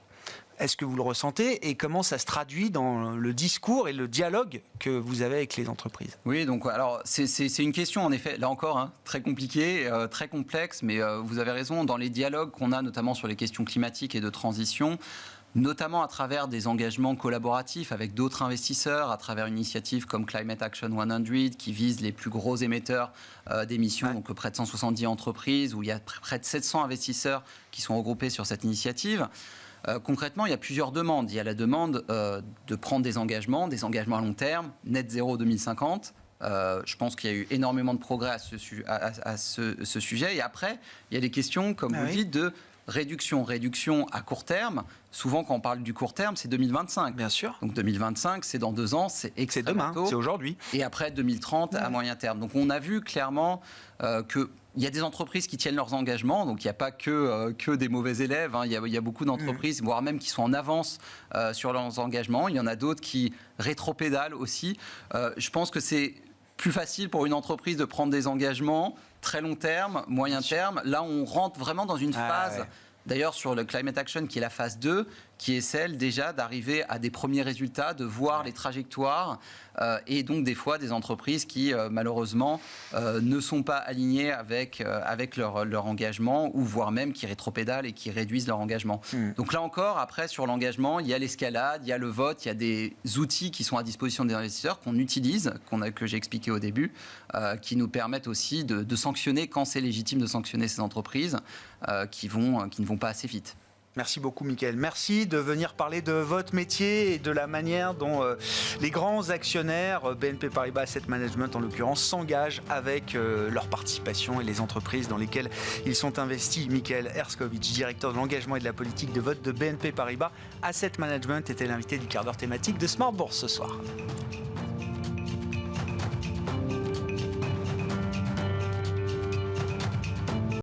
Est-ce que vous le ressentez et comment ça se traduit dans le discours et le dialogue que vous avez avec les entreprises? Oui, donc alors c'est une question en effet, là encore, hein, très compliquée, très complexe, mais vous avez raison, dans les dialogues qu'on a notamment sur les questions climatiques et de transition, notamment à travers des engagements collaboratifs avec d'autres investisseurs, à travers une initiative comme Climate Action 100 qui vise les plus gros émetteurs d'émissions, donc près de 170 entreprises, où il y a près de 700 investisseurs qui sont regroupés sur cette initiative. Concrètement, il y a plusieurs demandes. Il y a la demande de prendre des engagements à long terme, net zéro 2050. Je pense qu'il y a eu énormément de progrès à ce sujet. Et après, il y a des questions, comme vous dites, de réduction à court terme. Souvent, quand on parle du court terme, c'est 2025. Bien sûr. Donc 2025, c'est dans 2 ans, c'est extrêmement tôt. C'est aujourd'hui. Et après 2030, à moyen terme. Donc on a vu clairement que il y a des entreprises qui tiennent leurs engagements, donc il n'y a pas que des mauvais élèves. Il y a beaucoup d'entreprises, voire même qui sont en avance sur leurs engagements. Il y en a d'autres qui rétropédalent aussi. Je pense que c'est plus facile pour une entreprise de prendre des engagements très long terme, moyen terme. Là, on rentre vraiment dans une phase... D'ailleurs, sur le Climate Action, qui est la phase 2, qui est celle déjà d'arriver à des premiers résultats, de voir les trajectoires, et donc des fois des entreprises qui, malheureusement, ne sont pas alignées avec leur engagement, ou voire même qui rétropédalent et qui réduisent leur engagement. Donc là encore, après, sur l'engagement, il y a l'escalade, il y a le vote, il y a des outils qui sont à disposition des investisseurs qu'on utilise, que j'ai expliqué au début, qui nous permettent aussi de sanctionner quand c'est légitime de sanctionner ces entreprises qui ne vont pas assez vite. Merci beaucoup, Mickaël. Merci de venir parler de votre métier et de la manière dont les grands actionnaires, BNP Paribas Asset Management en l'occurrence, s'engagent avec leur participation et les entreprises dans lesquelles ils sont investis. Mickaël Herskovic, directeur de l'engagement et de la politique de vote de BNP Paribas Asset Management, était l'invité du quart d'heure thématique de Smart Bourse ce soir.